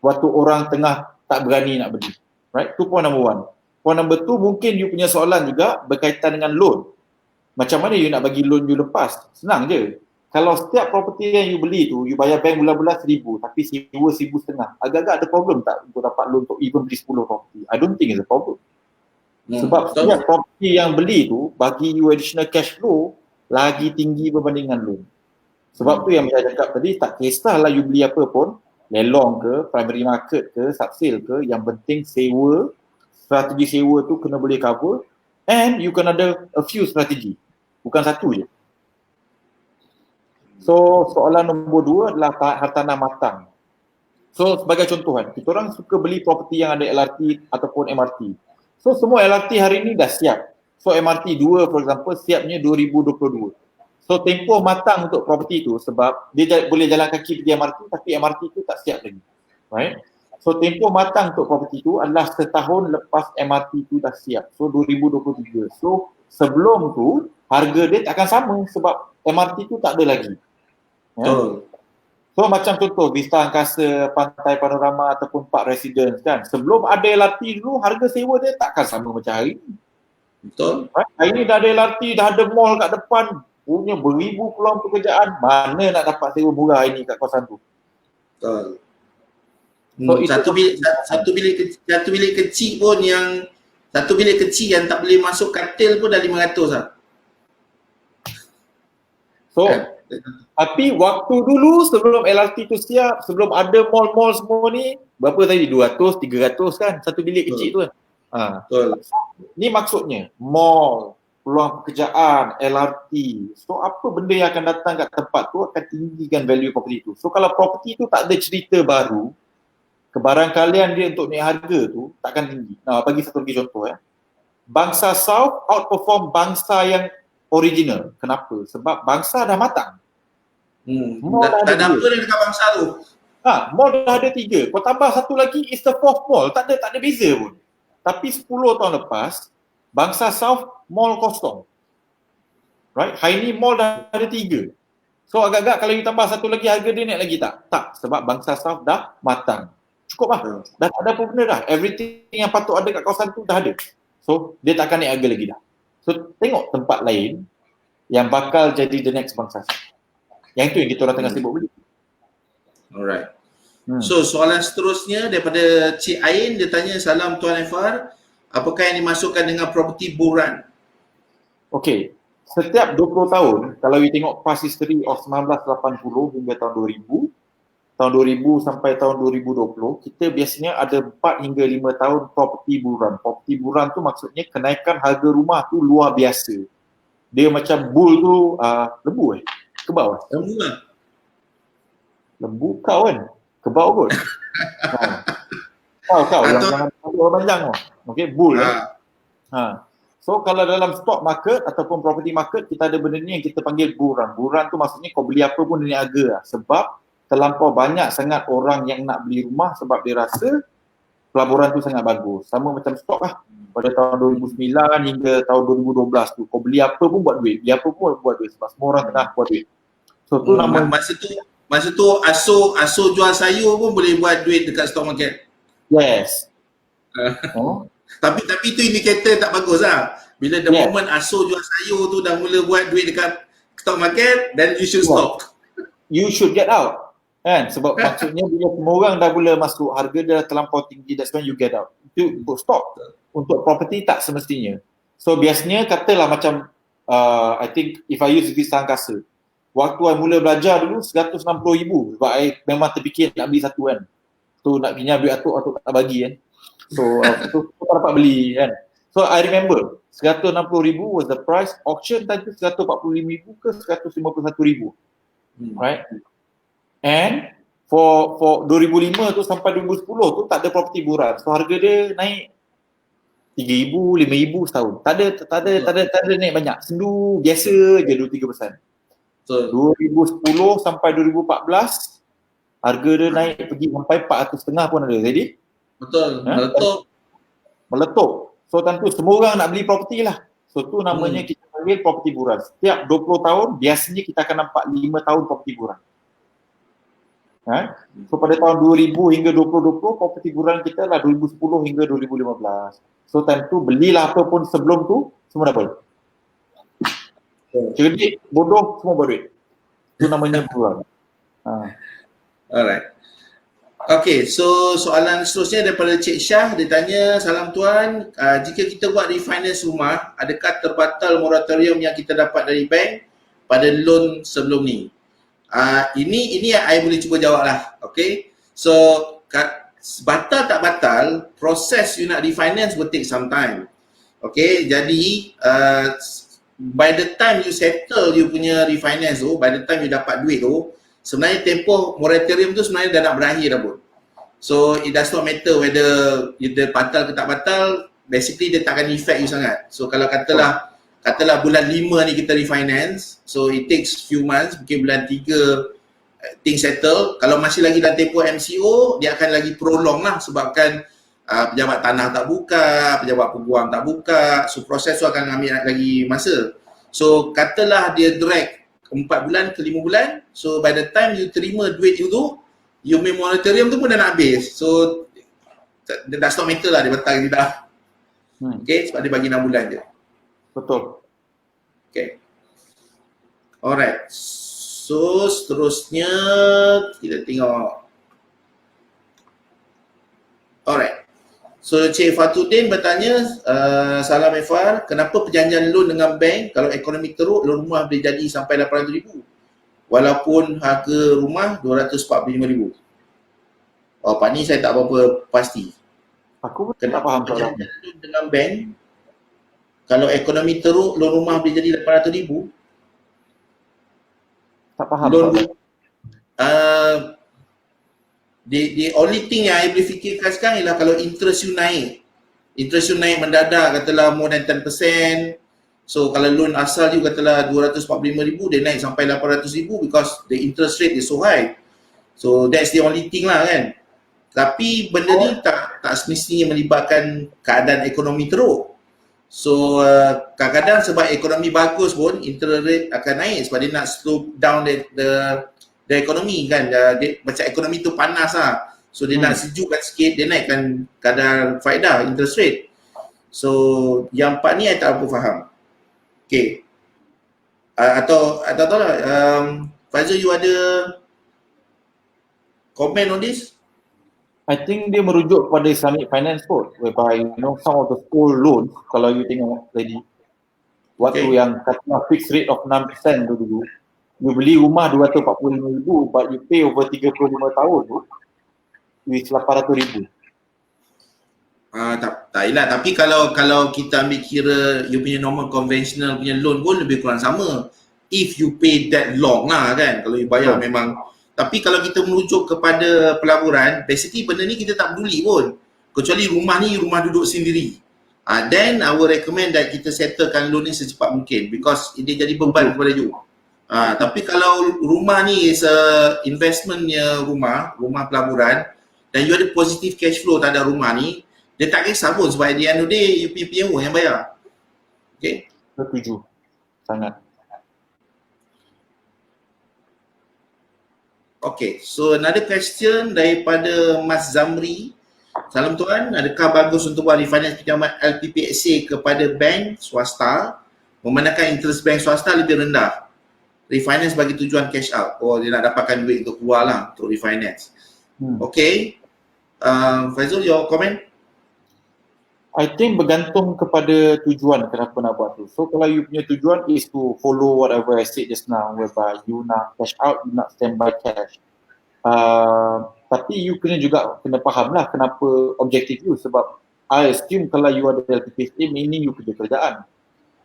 Speaker 2: Waktu orang tengah tak berani nak beli. Right? Itu point number 1. Point number 2, mungkin you punya soalan juga berkaitan dengan loan. Macam mana you nak bagi loan you lepas? Senang je. Kalau setiap property yang you beli tu, you bayar bank bulan-bulan 1,000 tapi sewa 1,500. Agak-agak ada problem tak untuk dapat loan untuk even beli 10 property? I don't think it's a problem. Sebab setiap property yang beli tu bagi you additional cash flow lagi tinggi berbandingan loan. Sebab tu yang saya cakap tadi, tak kisahlah you beli apa pun, lelong ke, primary market ke, subsale ke, yang penting sewa, strategi sewa tu kena boleh cover, and you can ada a few strategi, bukan satu je. So soalan nombor 2 adalah hartanah matang. So sebagai contohan, kita orang suka beli property yang ada LRT ataupun MRT. So semua LRT hari ni dah siap. So MRT 2 for example siapnya 2022. So tempoh matang untuk property tu sebab dia boleh jalan kaki pergi MRT tapi MRT tu tak siap lagi. Right? So tempoh matang untuk property tu adalah setahun lepas MRT tu dah siap. So 2023. So sebelum tu harga dia tak akan sama sebab MRT tu tak ada lagi.
Speaker 1: Betul.
Speaker 2: So macam contoh Vista Angkasa, Pantai Panorama ataupun Park Residence kan. Sebelum ada LRT dulu harga sewa dia takkan sama macam hari ni.
Speaker 1: Betul.
Speaker 2: Right? Hari ni dah ada LRT, dah ada mall kat depan, punya beribu peluang pekerjaan. Mana nak dapat sewa murah hari ni kat kawasan tu?
Speaker 1: Betul.
Speaker 2: So,
Speaker 1: satu bilik kecil pun yang tak boleh masuk katil pun dah 500 lah.
Speaker 2: So
Speaker 3: Tapi waktu dulu sebelum LRT tu siap, sebelum ada mall-mall semua ni, berapa tadi? 200, 300 kan? Satu bilik kecil tu kan?
Speaker 1: Betul.
Speaker 3: Ni maksudnya mall, peluang pekerjaan, LRT. So apa benda yang akan datang kat tempat tu akan tinggikan value property tu. So kalau property tu tak ada cerita baru, kebarangkalian dia untuk naik harga tu takkan tinggi. Bagi satu lagi contoh Bangsa South outperform bangsa yang original. Kenapa? Sebab bangsa dah matang. Mall dah
Speaker 1: Tak ada
Speaker 3: ada
Speaker 1: apa dia dekat bangsa tu.
Speaker 3: mall dah ada 3. Kau tambah satu lagi is the 4th mall. Tak ada beza pun. Tapi 10 tahun lepas, bangsa South mall kosong. Right? Hari ni mall dah ada 3. So agak-agak kalau you tambah satu lagi harga dia naik lagi tak? Tak. Sebab bangsa South dah matang. Cukup lah. Dah tak ada apa benda dah. Everything yang patut ada kat kawasan tu dah ada. So dia takkan naik harga lagi dah. So tengok tempat lain yang bakal jadi the next bangsa South. Yang itu yang kita orang tengah sibuk beli.
Speaker 1: Alright. So soalan seterusnya daripada Cik Ain, dia tanya, salam Tuan Efar, apakah yang dimasukkan dengan property buran?
Speaker 3: Okay, setiap 20 tahun kalau you tengok past history of 1980 hingga tahun 2000, tahun 2000 sampai tahun 2020, kita biasanya ada 4 hingga 5 tahun property buran. Property buran tu maksudnya kenaikan harga rumah tu luar biasa. Dia macam bull tu lembu kebau. Lembu kau kan? Kebau kot. Kau yang jangan orang panjang tu. Okay, bull So kalau dalam stock market ataupun property market, kita ada benda ni yang kita panggil buran. Buran tu maksudnya kau beli apa pun dia naik harga lah. Sebab terlampau banyak sangat orang yang nak beli rumah sebab dia rasa pelaburan tu sangat bagus. Sama macam stok lah. Pada tahun 2009 hingga tahun 2012 tu, kau beli apa pun buat duit. Beli apa pun buat duit sebab semua orang tengah buat duit. So tu
Speaker 1: masa tu aso jual sayur pun boleh buat duit dekat stock market.
Speaker 3: Yes.
Speaker 1: Tapi itu indikator tak bagus lah. Bila the moment aso jual sayur tu dah mula buat duit dekat stock market, then you should stop.
Speaker 3: You should get out. Kan? Sebab maksudnya bila semua orang dah mula masuk, harga dia terlampau tinggi, that's when you get out. Itu untuk stop. Untuk property tak semestinya. So biasanya katalah macam I think if I use this sangkasa, waktu I mula belajar dulu 160,000 sebab I memang terfikir nak beli satu kan. Tu nak pinjam duit atuk tak bagi kan. So tu tak dapat beli kan. So I remember 160,000 was the price. Auction tadi 145,000 ke 151,000. Right? And for 2005 tu sampai 2010 tu tak ada property buran. So harga dia naik 3,000, 5,000 setahun. Tak ada naik banyak. Sendu biasa je 2-3%. So 2010 sampai 2014 harga dia naik pergi sampai 400.5 pun ada. Jadi
Speaker 1: betul,
Speaker 3: meletup. So tentu semua orang nak beli property lah. So tu namanya kita panggil property buran. Setiap 20 tahun biasanya kita akan nampak 5 tahun property buran. So pada tahun 2000 hingga 2020 property buran kita lah 2010 hingga 2015. So tentu belilah apa pun sebelum tu semua dapat. Cerdik, bodoh, semua berduit. Itu namanya bulan.
Speaker 1: Alright. Okay, so soalan seterusnya daripada Cik Syah, dia tanya, salam Tuan, jika kita buat refinance rumah, adakah terbatal moratorium yang kita dapat dari bank pada loan sebelum ni? Ini yang I boleh cuba jawab lah. Okay, so batal tak batal, proses you nak refinance will take some time. Okay, jadi by the time you settle you punya refinance tu, by the time you dapat duit tu, sebenarnya tempoh moratorium tu sebenarnya dah nak berakhir dah pun. So it does not matter whether dia batal ke tak batal, basically dia tak akan effect you sangat. So kalau katalah bulan 5 ni kita refinance, so it takes few months, mungkin bulan 3 things settle. Kalau masih lagi dalam tempoh MCO, dia akan lagi prolong lah sebabkan pejabat tanah tak buka, pejabat peguam tak buka, so proses tu akan ambil lagi masa. So katalah dia drag 4 bulan ke 5 bulan, so by the time you terima duit you tu, you main moratorium tu pun dah nak habis. So dia dah stop matter lah dia batal ke tidak. Okay, sebab dia bagi 6 bulan je.
Speaker 3: Betul.
Speaker 1: Okay. Alright. So seterusnya kita tengok. Alright. So Cik Fatuddin bertanya, salam Efar, kenapa perjanjian loan dengan bank kalau ekonomi teruk loan rumah boleh jadi sampai 800,000? walaupun harga rumah 245,000. Pak ni saya tak berapa pasti.
Speaker 3: Aku pun tak
Speaker 1: Kenapa
Speaker 3: faham
Speaker 1: macam
Speaker 3: soalan.
Speaker 1: loan dengan bank, kalau ekonomi teruk, loan rumah boleh jadi 800,000.
Speaker 3: Tak faham
Speaker 1: Loan
Speaker 3: soalan.
Speaker 1: the only thing yang I boleh fikirkan sekarang ialah kalau interest you naik. Interest you naik mendadak, katalah more than 10%. So kalau loan asal you katalah 245,000, dia naik sampai 800,000 because the interest rate is so high. So that's the only thing lah kan. Tapi benda ni tak semestinya melibatkan keadaan ekonomi teruk. So kadang-kadang sebab ekonomi bagus pun interest rate akan naik sebab dia nak slow down the economy kan. Macam ekonomi tu panas lah. So dia nak sejukkan sikit, dia naikkan kadar faedah interest rate. So yang part ni I tak apa faham. Okay. Atau lah, Faizul, you ada comment on this?
Speaker 3: I think dia merujuk kepada Islamic finance kot, whereby some of the old loans, kalau you tengok tadi waktu yang katalah fixed rate of 6% dulu, you beli rumah 245,000 but you pay over 35 tahun tu with 800,000.
Speaker 1: Tak ialah, tapi kalau kita ambil kira you punya normal conventional punya loan pun lebih kurang sama if you pay that long lah kan, kalau you bayar memang. Tapi kalau kita merujuk kepada pelaburan, basically benda ni kita tak peduli pun, kecuali rumah ni rumah duduk sendiri. Then I will recommend that kita settlekan loan ni secepat mungkin because dia jadi beban kepada you. Tapi kalau rumah ni is investmentnya rumah pelaburan dan you ada positive cash flow terhadap rumah ni, dia tak kisah pun sebab at the end of the day you punya penyewa yang bayar. Okay?
Speaker 3: Setuju. Sangat.
Speaker 1: Okay, so another question daripada Mas Zamri. Salam tuan, adakah bagus untuk buat refinance pinjaman LPPSA kepada bank swasta memandangkan interest bank swasta lebih rendah? Refinance bagi tujuan cash out. Dia nak dapatkan duit untuk keluar lah, untuk refinance. Okay. Faizul, your comment?
Speaker 3: I think bergantung kepada tujuan kenapa nak buat tu. So kalau you punya tujuan is to follow whatever I said just now, whereby you nak cash out, you nak standby cash. Tapi you kena faham lah kenapa objektif you, sebab I assume kalau you ada LPPSA meaning you kerja kerajaan.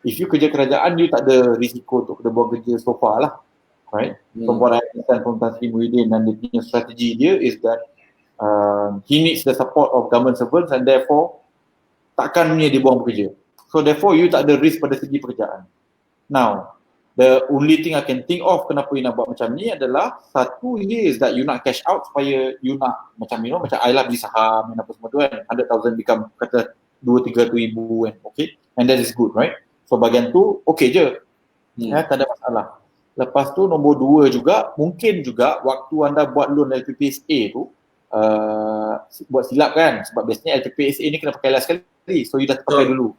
Speaker 3: If you kerja kerajaan, you tak ada risiko untuk kena buat kerja so far lah, right? From what I understand from Tan Sri Muhyiddin, dan dia punya strategi dia is that he needs the support of government servants and therefore takkan punya dia buang bekerja. So therefore you tak ada risk pada segi pekerjaan. Now, the only thing I can think of kenapa you nak buat macam ni adalah satu here is that you nak cash out supaya you nak macam macam I lah beli saham dan apa semua tu kan, 100,000 become kata 2-3 ribu kan, okay, and that is good, right? So bahagian tu okay je, tak ada masalah. Lepas tu nombor 2 juga, mungkin juga waktu anda buat loan LPPSA tu buat silap kan, sebab biasanya LPPSA ni kena pakai last sekali, so you dah pakai dulu,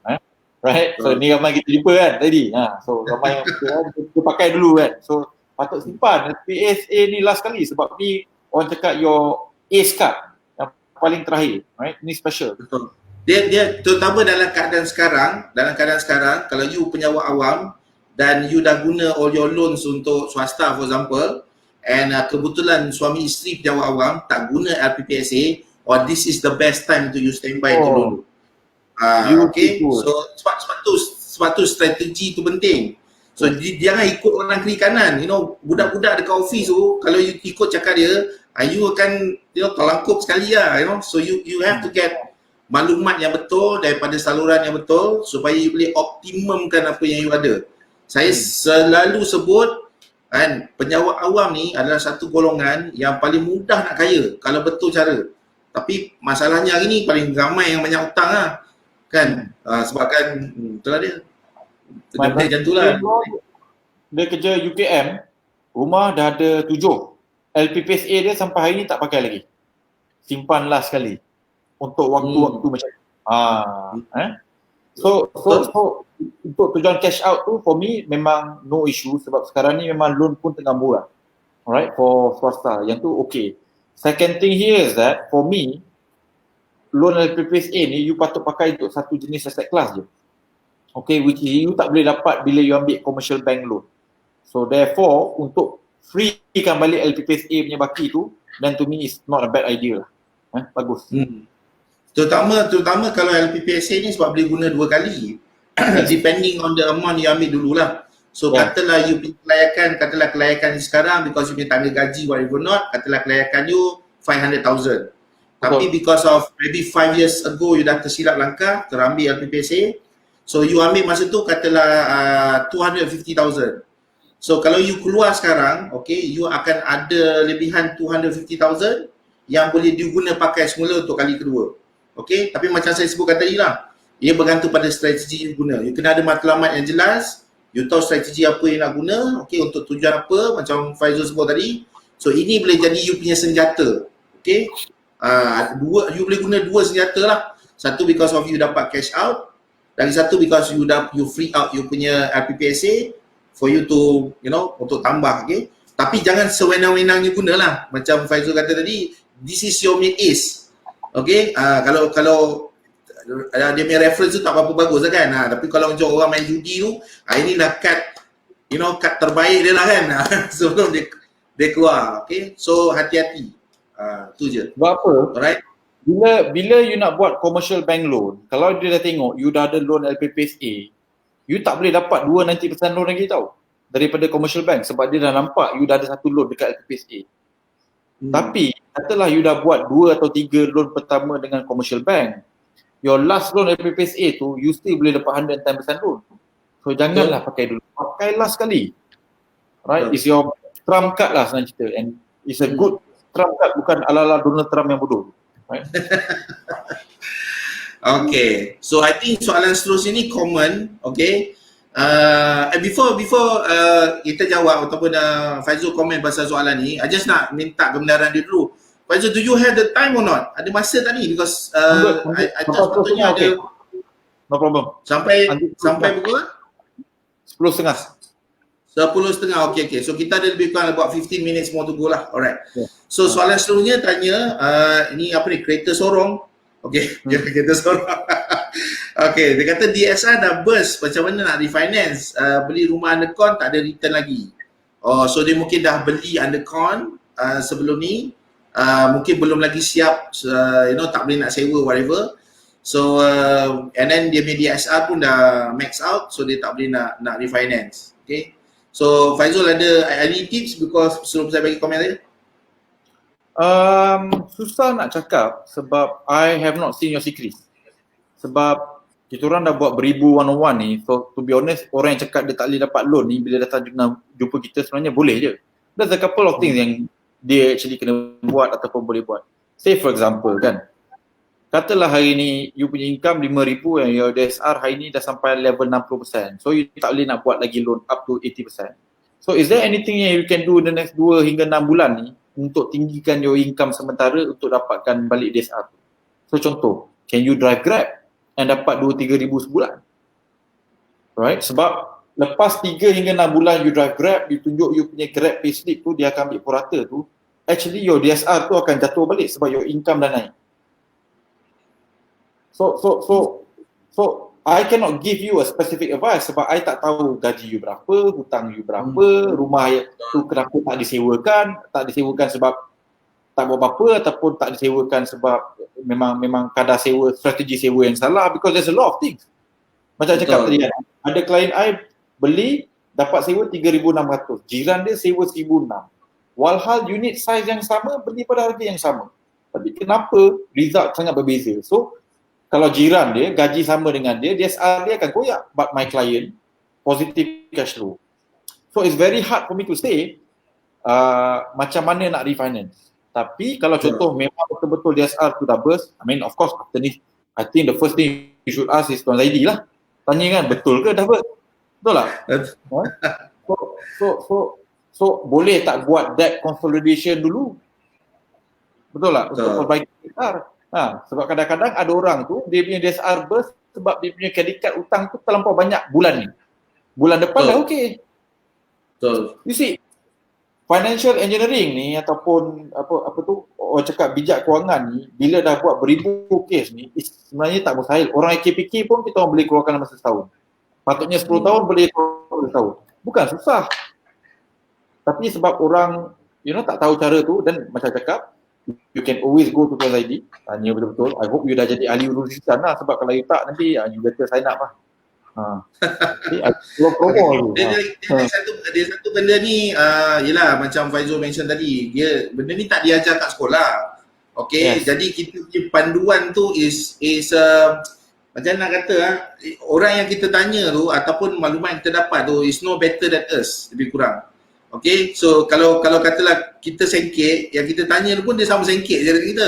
Speaker 3: right? So ni ramai kita jumpa kan tadi, so ramai yang kita pakai dulu kan, so patut simpan LPPSA ni last kali sebab ni orang cakap your ace card yang paling terakhir, right? Ni special.
Speaker 1: Betul. Dia terutama dalam keadaan sekarang, kalau you penyewa awam dan you dah guna all your loans untuk swasta for example, and kebetulan suami isteri penyewa awam tak guna LPPSA, this is the best time to you standby itu dulu. Okay, so sebab tu strategi tu penting. So jangan ikut orang kiri kanan, budak-budak dekat office tu, kalau you ikut cakap dia, you akan terlangkup sekali lah, so you have to get maklumat yang betul daripada saluran yang betul supaya you boleh optimumkan apa yang you ada. Saya selalu sebut kan, penyewa awam ni adalah satu golongan yang paling mudah nak kaya kalau betul cara. Tapi masalahnya hari ni paling ramai yang banyak hutang lah kan, sebabkan itulah dia. Benda macam tu lah.
Speaker 3: Dia kerja UKM, rumah dah ada 7. LPPSA dia sampai hari ni tak pakai lagi. Simpan last sekali untuk waktu-waktu macam So untuk tujuan cash out tu for me memang no issue, sebab sekarang ni memang loan pun tengah murah, alright, for swasta, yang tu okay. Second thing here is that for me loan LPPSA ni you patut pakai untuk satu jenis asset class je, okay, which you tak boleh dapat bila you ambil commercial bank loan. So therefore untuk freekan balik LPPSA punya baki tu, then to me is not a bad idea lah. Bagus.
Speaker 1: Terutama kalau LPPSA ni sebab boleh guna 2 kali. Depending on the amount you ambil dululah. So katalah you punya kelayakan sekarang because you punya tangga gaji whatever not, katalah kelayakan you 500,000. Tapi because of maybe 5 years ago you dah tersilap langkah, terambil LPPSA, so you ambil masa tu katalah 250,000. So kalau you keluar sekarang, okay, you akan ada lebihan 250,000 yang boleh diguna pakai semula untuk kali kedua. Okay, tapi macam saya sebutkan tadi lah, ia bergantung pada strategi you guna. You kena ada matlamat yang jelas, you tahu strategi apa yang nak guna, okay, untuk tujuan apa, macam Faizul sebut tadi. So ini boleh jadi you punya senjata. Okay, you boleh guna 2 senjata lah. Satu because of you dapat cash out, dan satu because you free out you punya LPPSA for you to, untuk tambah, okay. Tapi jangan sewenang-wenangnya gunalah. Macam Faizul kata tadi, this is your main ace. Okay, kalau dia punya reference tu tak apa-apa bagus lah kan. Tapi kalau macam orang main judi tu, inilah kad terbaik dia lah kan. Sebelum dia keluar. Okay, so hati-hati. Tu je.
Speaker 3: Sebab apa?
Speaker 1: Alright.
Speaker 3: Bila you nak buat commercial bank loan, kalau dia dah tengok you dah ada loan LPPSA, you tak boleh dapat 90% loan lagi tau daripada commercial bank, sebab dia dah nampak you dah ada satu loan dekat LPPSA. Tapi katalah you dah buat 2 atau 3 loan pertama dengan commercial bank, your last loan LPPSA tu you still boleh dapat 110% loan. So janganlah pakai dulu, pakai last sekali. Right, it's your trump card lah senang cerita, and it's a good trump card, bukan ala-ala Donald Trump yang bodoh. Right?
Speaker 1: Okay, so I think soalan seterusnya ni common, okay. Before kita jawab ataupun Faizul komen pasal soalan ni, I just nak minta kebenaran dia dulu. Faizul, do you have the time or not? Ada masa tak ni? Because I thought sepatutnya ada.
Speaker 3: No problem.
Speaker 1: Sampai pukul
Speaker 3: 10.30.
Speaker 1: 10.30, okay. So kita ada lebih kurang about 15 minutes more to go lah. Alright. So soalan seterusnya tanya, ini apa ni, kereta sorong. Okay, kereta sorong. Okay, dia kata DSR dah burst, macam mana nak refinance? Beli rumah under con tak ada return lagi. So dia mungkin dah beli under con sebelum ni, mungkin belum lagi siap, tak boleh nak sewa whatever. So and then dia punya DSR pun dah max out, so dia tak boleh nak refinance. Okay, so Faizul ada any tips because sebelum saya bagi komen tadi?
Speaker 3: Susah nak cakap sebab I have not seen your secret. Sebab kita orang dah buat beribu one-on-one ni, so to be honest, orang yang cakap dia tak boleh dapat loan ni, bila datang jumpa kita sebenarnya boleh je. There's a couple of things yang dia actually kena buat ataupun boleh buat. Say for example kan, katalah hari ni you punya income 5,000 and your DSR hari ni dah sampai level 60%. So you tak boleh nak buat lagi loan up to 80%. So is there anything yang you can do in the next 2 hingga 6 bulan ni untuk tinggikan your income sementara untuk dapatkan balik DSR tu? So contoh, can you drive Grab and dapat 2-3 ribu sebulan? Right? Sebab lepas 3 hingga 6 bulan you drive Grab, you tunjuk you punya Grab payslip tu, dia akan ambil purata tu, actually your DSR tu akan jatuh balik sebab your income dah naik. So I cannot give you a specific advice sebab I tak tahu gaji you berapa, hutang you berapa, rumah tu kenapa tak disewakan sebab tak buat apa-apa ataupun tak disewakan sebab memang kadar sewa, strategi sewa yang salah, because there's a lot of things. Macam cakap tadi kan, ada klien I beli dapat sewa 3,600, jiran dia sewa 1,600. Walhal unit size yang sama, beli pada harga yang sama. Tapi kenapa result sangat berbeza? So kalau jiran dia gaji sama dengan dia, DSR dia akan koyak, but my client positive cash flow. So it's very hard for me to say macam mana nak refinance. Tapi kalau contoh memang betul-betul DSR tu dah burst, I mean of course after ni, I think the first thing you should ask is Tuan Zaidi lah. Tanya kan, betul ke dah burst? Betul tak? So boleh tak buat debt consolidation dulu? Betul tak? Untuk perbaiki DSR. Sebab kadang-kadang ada orang tu, dia punya DSR burst sebab dia punya credit card hutang tu terlampau banyak bulan ni. Bulan depan dah okey.
Speaker 1: Betul.
Speaker 3: You see, financial engineering ni ataupun apa tu orang cakap bijak kewangan ni, bila dah buat beribu kes ni, sebenarnya tak mustahil. Orang AKPK pun kita orang boleh keluarkan dalam masa setahun. Patutnya 10 tahun boleh keluarkan 10 tahun. Bukan susah. Tapi sebab orang tak tahu cara tu, dan macam cakap, you can always go to Tuan Zaidi, tanya betul-betul. I hope you dah jadi ahli urusan lah, sebab kalau you tak nanti you better sign up lah. Promo
Speaker 1: Dia satu benda ni yelah macam Faizul mention tadi, benda ni tak diajar kat sekolah. Okay, jadi kita punya panduan tu is macam nak kata orang yang kita tanya tu ataupun maklumat yang kita dapat tu is no better than us, lebih kurang. Okay, so kalau katalah kita sengkit, yang kita tanya tu pun dia sama sengkit je dengan kita.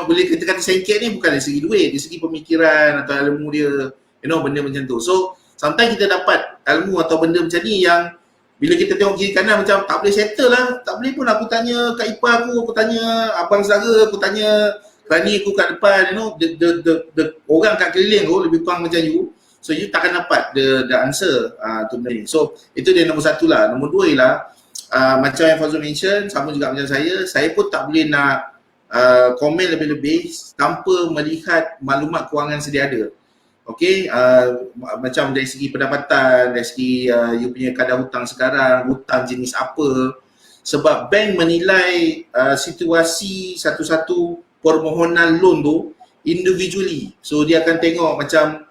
Speaker 1: Boleh kita kata sengkit ni bukan dari segi duit, dari segi pemikiran atau ilmu dia, benda macam tu. So sometimes kita dapat ilmu atau benda macam ni yang bila kita tengok kiri kanan macam tak boleh settle lah. Tak boleh pun aku tanya kat ipar aku tanya abang saudara, aku tanya rani aku kat depan, the orang kat keliling tu lebih kurang macam you. So you takkan dapat the answer tu benda ni. So itu dia nombor satu lah. Nombor dua ialah macam yang Fazul mention, sama juga macam saya pun tak boleh nak komen lebih-lebih tanpa melihat maklumat kewangan sedia ada. Okay, macam dari segi pendapatan, dari segi you punya kadar hutang sekarang, hutang jenis apa. Sebab bank menilai situasi satu-satu permohonan loan tu individually. So dia akan tengok macam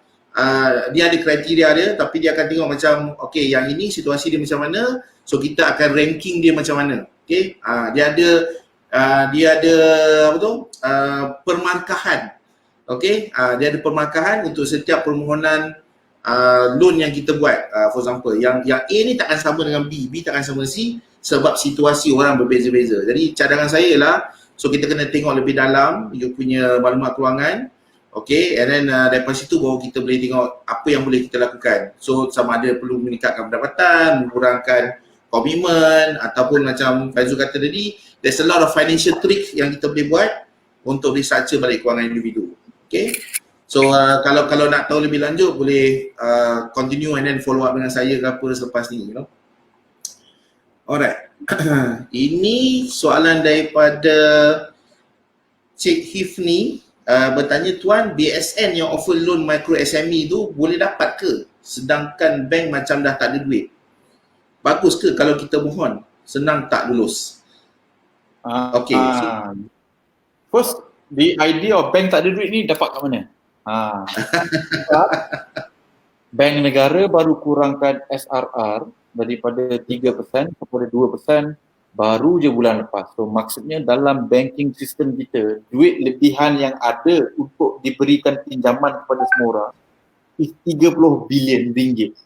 Speaker 1: dia ada kriteria dia, tapi dia akan tengok macam okay, yang ini situasi dia macam mana, so kita akan ranking dia macam mana. Okay, dia ada apa tu, permarkahan. Okay, dia ada permarkahan untuk setiap permohonan loan yang kita buat. For example, yang A ni takkan sama dengan B takkan sama C, sebab situasi orang berbeza-beza. Jadi cadangan saya ialah, so kita kena tengok lebih dalam you punya maklumat kewangan. Okay, and then daripada situ baru kita boleh tengok apa yang boleh kita lakukan. So sama ada perlu meningkatkan pendapatan, mengurangkan komitmen, ataupun macam Faizul kata tadi, there's a lot of financial trick yang kita boleh buat untuk restructure balik kewangan individu. Okay, so kalau nak tahu lebih lanjut boleh continue and then follow up dengan saya ke apa selepas ni, Alright. Ini soalan daripada Cik Hifni. Bertanya, Tuan, BSN yang offer loan micro SME tu boleh dapat ke sedangkan bank macam dah tak ada duit? Bagus ke kalau kita mohon? Senang tak lulus? Okay.
Speaker 3: First, the idea of bank tak ada duit ni dapat kat mana? Bank negara baru kurangkan SRR daripada 3% kepada 2% baru je bulan lepas. So maksudnya dalam banking system kita, duit lebihan yang ada untuk diberikan pinjaman kepada semua orang is 30 bilion ringgit.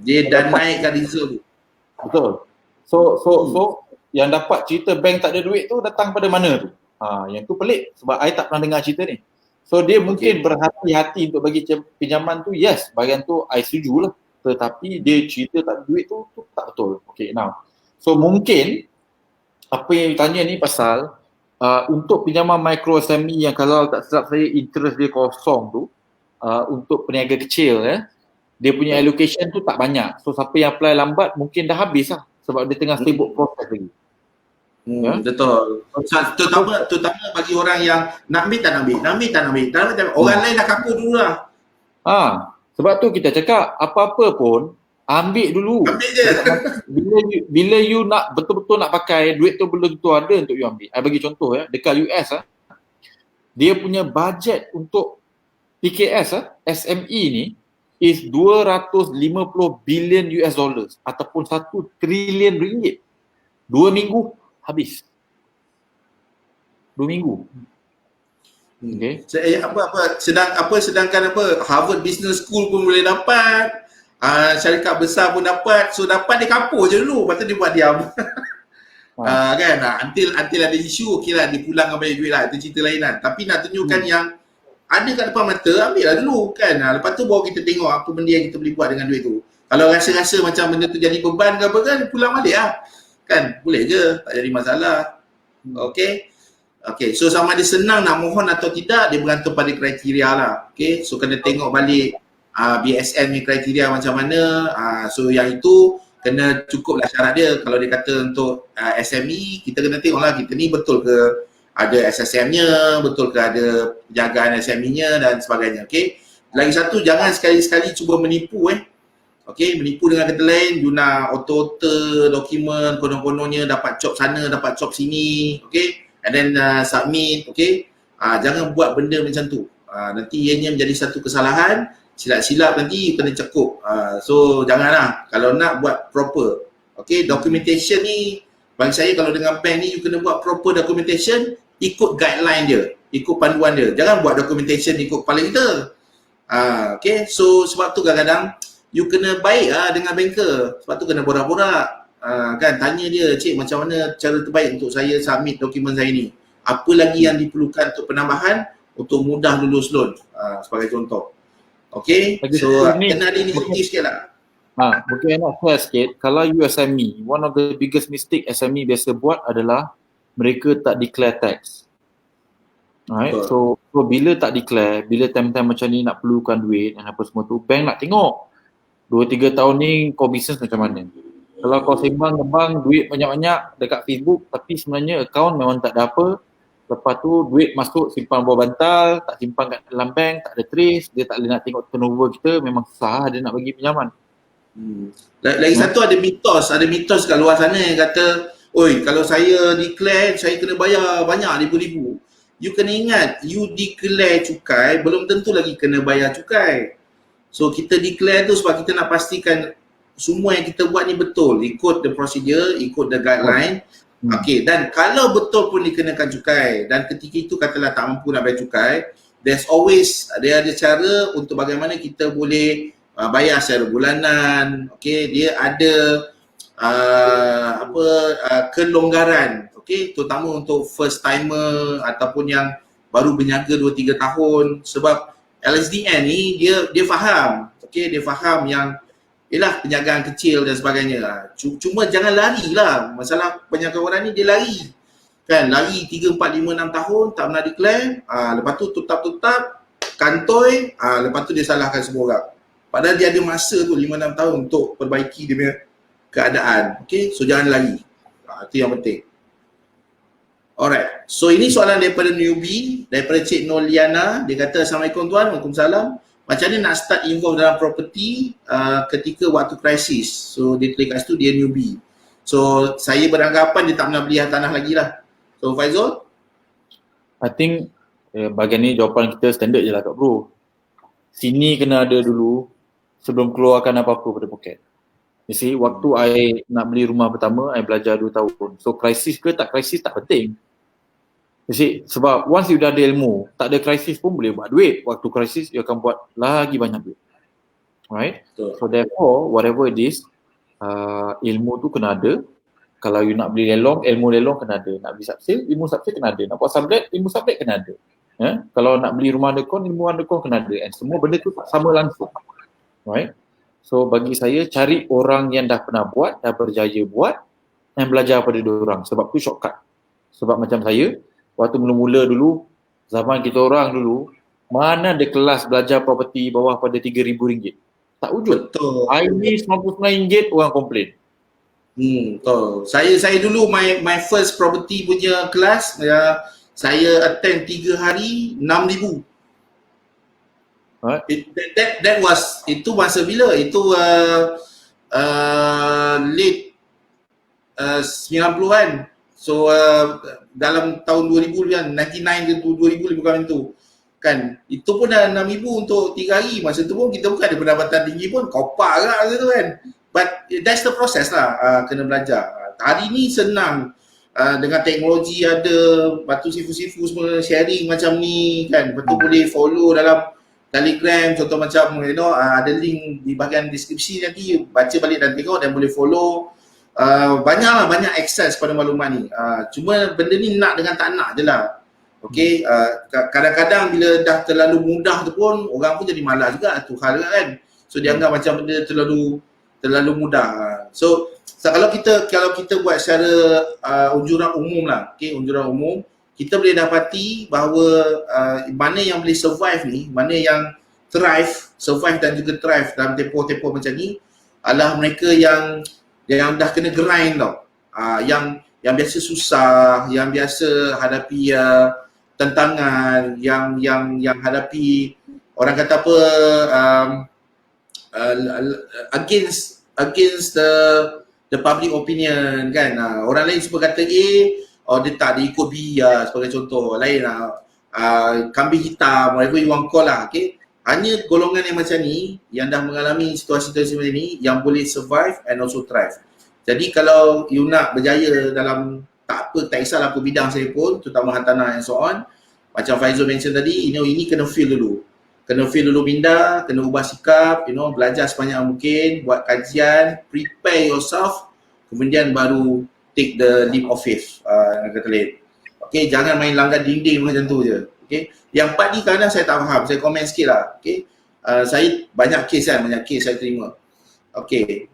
Speaker 1: Dia dah naikkan reserve.
Speaker 3: Betul. So yang dapat cerita bank tak ada duit tu datang pada mana tu? Yang tu pelik sebab I tak pernah dengar cerita ni. So dia mungkin berhati-hati untuk bagi pinjaman tu, yes, bahagian tu I setuju lah. Tetapi dia cerita tak ada duit tu tak betul. Okay, now. So mungkin apa yang tanya ni pasal untuk pinjaman micro SME yang kalau tak silap saya interest dia kosong tu, untuk peniaga kecil dia punya allocation tu tak banyak. So siapa yang apply lambat mungkin dah habis lah sebab dia tengah sibuk proses lagi.
Speaker 1: Betul. Terutama bagi orang yang nak ambil tak nak ambil. Orang lain dah kaku dulu lah.
Speaker 3: Sebab tu kita cakap apa-apa pun ambil dulu.
Speaker 1: Ambil je.
Speaker 3: Bila you nak betul-betul nak pakai, duit tu belum tentu ada untuk you ambil. I bagi contoh dekat US dia punya budget untuk PKS SME ni is 250 billion US dollars ataupun 1 trilion ringgit. 2 minggu habis. 2 minggu. Okay. Sedangkan Harvard Business School pun boleh dapat. Syarikat besar pun dapat. So dapat dia kapur je dulu, lepas tu dia buat diam. Kan, until ada isu, okey lah, dia pulangkan balik duit lah, itu cerita lain kan. Tapi nak tunjukkan yang ada kat depan mata, ambil lah dulu kan. Lepas tu baru kita tengok apa benda yang kita boleh buat dengan duit tu. Kalau rasa-rasa macam benda tu jadi beban ke apa kan, pulang balik lah. Kan, boleh je, tak jadi masalah. Okay. So sama ada senang nak mohon atau tidak, dia bergantung pada kriteria lah. Okay, so kena tengok balik BSN ni kriteria macam mana. So yang itu kena cukup lah syarat dia. Kalau dia kata untuk SME, kita kena tengok lah kita ni betul ke ada SSM-nya, betul ke ada penjagaan SME-nya dan sebagainya. Okay, lagi satu, jangan sekali-sekali cuba menipu
Speaker 1: Okay, menipu dengan kata lain, you nak auto-auto dokumen, konon-kononnya dapat job sana, dapat job sini, okay, and then submit, okay. Jangan buat benda macam tu. Nanti ianya menjadi satu kesalahan, silap-silap nanti you kena cekup. So janganlah, kalau nak buat proper. Okay, documentation ni, bagi saya kalau dengan bank ni you kena buat proper documentation, ikut guideline dia, ikut panduan dia. Jangan buat documentation ikut kepala kita. Okay, so sebab tu kadang-kadang you kena baik dengan banker. Sebab tu kena borak-borak. Kan, tanya dia, cik macam mana cara terbaik untuk saya submit dokumen saya ni. Apa lagi yang diperlukan untuk penambahan untuk mudah lulus loan. Sebagai contoh. Okay, so kena ada inisiatif sikit lah.
Speaker 3: Mungkin nak share sikit, kalau you SME, one of the biggest mistake SME biasa buat adalah mereka tak declare tax. Alright, so bila tak declare, bila time-time macam ni nak perlukan duit dan apa semua tu, bank nak tengok 2-3 tahun ni kau bisnes macam mana. Kalau kau sembang kembang duit banyak-banyak dekat Facebook tapi sebenarnya akaun memang tak ada apa, lepas tu duit masuk simpan bawah bantal, tak simpan kat dalam bank, tak ada trace, dia tak boleh nak tengok turnover kita, memang susah dia nak bagi pinjaman.
Speaker 1: Lagi satu ada mitos kat luar sana yang kata, oi kalau saya declare saya kena bayar banyak ribu-ribu. You kena ingat, you declare cukai belum tentu lagi kena bayar cukai. So kita declare tu sebab kita nak pastikan semua yang kita buat ni betul, ikut the procedure, ikut the guideline. Okay, dan kalau betul pun dikenakan cukai dan ketika itu katalah tak mampu nak bayar cukai, dia ada cara untuk bagaimana kita boleh bayar secara bulanan. Okay, dia ada kelonggaran, okay, terutama untuk first timer ataupun yang baru berniaga 2-3 tahun. Sebab LSDN ni dia faham, okay, dia faham yang ialah penjagaan kecil dan sebagainya. Cuma jangan lari lah. Masalah banyak orang ni dia lari. Kan, lari 3, 4, 5, 6 tahun tak pernah declare, lepas tu tutap-tutap, kantoi, lepas tu dia salahkan semua orang. Padahal dia ada masa tu 5-6 tahun untuk perbaiki dia punya keadaan. Okay, so jangan lari. Itu yang penting. Alright, so ini soalan daripada newbie, daripada Cik Noliana. Dia kata, Assalamualaikum tuan, Waalaikumsalam. Macam mana nak start involve dalam property ketika waktu krisis? So dia tulis kat situ dia newbie. So saya beranggapan dia tak pernah beli tanah lagi lah. So Faizul?
Speaker 3: I think bahagian ni jawapan kita standard je lah kat bro. Sini kena ada dulu sebelum keluarkan apa-apa pada poket. You see, waktu I nak beli rumah pertama, I belajar 2 tahun. So krisis ke tak krisis tak penting. You see, sebab once you dah ada ilmu, tak ada krisis pun boleh buat duit. Waktu krisis, you akan buat lagi banyak duit. Alright? So therefore, whatever it is, ilmu tu kena ada. Kalau you nak beli lelong, ilmu lelong kena ada. Nak beli subsale, ilmu subsale kena ada. Nak buat sublet, ilmu sublet kena ada. Kalau nak beli rumah undercon, ilmu undercon kena ada. And semua benda tu tak sama langsung. Alright? So bagi saya, cari orang yang dah pernah buat, dah berjaya buat dan belajar pada diorang. Sebab tu shortcut. Sebab macam saya, waktu mula-mula dulu, zaman kita orang dulu, mana ada kelas belajar property bawah pada RM3,000. Tak wujud.
Speaker 1: Betul.
Speaker 3: Ini RM99 orang komplain.
Speaker 1: Betul. Saya dulu my first property punya kelas, saya attend 3 hari RM6,000. That was, itu masa bila? Itu late 90-an. So dalam tahun 2000 kan, 99 ke 2000 lebih kurang itu. Kan, itu pun dah RM6,000 untuk 3 hari. Masa tu pun kita bukan ada pendapatan tinggi pun, kopak agak masa tu kan. But that's the process lah, kena belajar. Hari ni senang. Dengan teknologi ada, lepas tu sifu-sifu semua sharing macam ni kan. Lepas tu boleh follow dalam Telegram, contoh macam ada link di bahagian deskripsi, nanti baca balik dan tengok dan boleh follow. Banyak akses pada maklumat ni. Cuma benda ni nak dengan tak nak je lah. Okay, kadang-kadang bila dah terlalu mudah tu pun orang pun jadi malas juga tu hal kan. So dia anggap macam benda terlalu mudah. So kalau kita buat secara unjuran umum lah, okay, unjuran umum, kita boleh dapati bahawa mana yang boleh survive ni, mana yang survive dan juga thrive dalam tempoh-tempoh macam ni adalah mereka yang dah kena grind tau. Yang biasa susah, yang biasa hadapi tantangan, yang hadapi orang kata apa, against the public opinion kan. Orang lain semua kata A, dia tak, dia ikut B sebagai contoh. Lain kambing hitam, whatever you want call lah, okay. Hanya golongan yang macam ni, yang dah mengalami situasi-situasi macam ni, yang boleh survive and also thrive. Jadi kalau you nak berjaya dalam, tak kisahlah apa bidang saya pun, terutama hartanah and so on, macam Faizul mention tadi, ini kena feel dulu. Kena feel dulu minda, kena ubah sikap, belajar sebanyak mungkin, buat kajian, prepare yourself, kemudian baru take the leap of faith, kata lain. Okay, jangan main langgar dinding macam tu je. Okay. Yang part ni kadang saya tak faham, saya komen sikit lah. Okay. Saya banyak kes saya terima. Okay,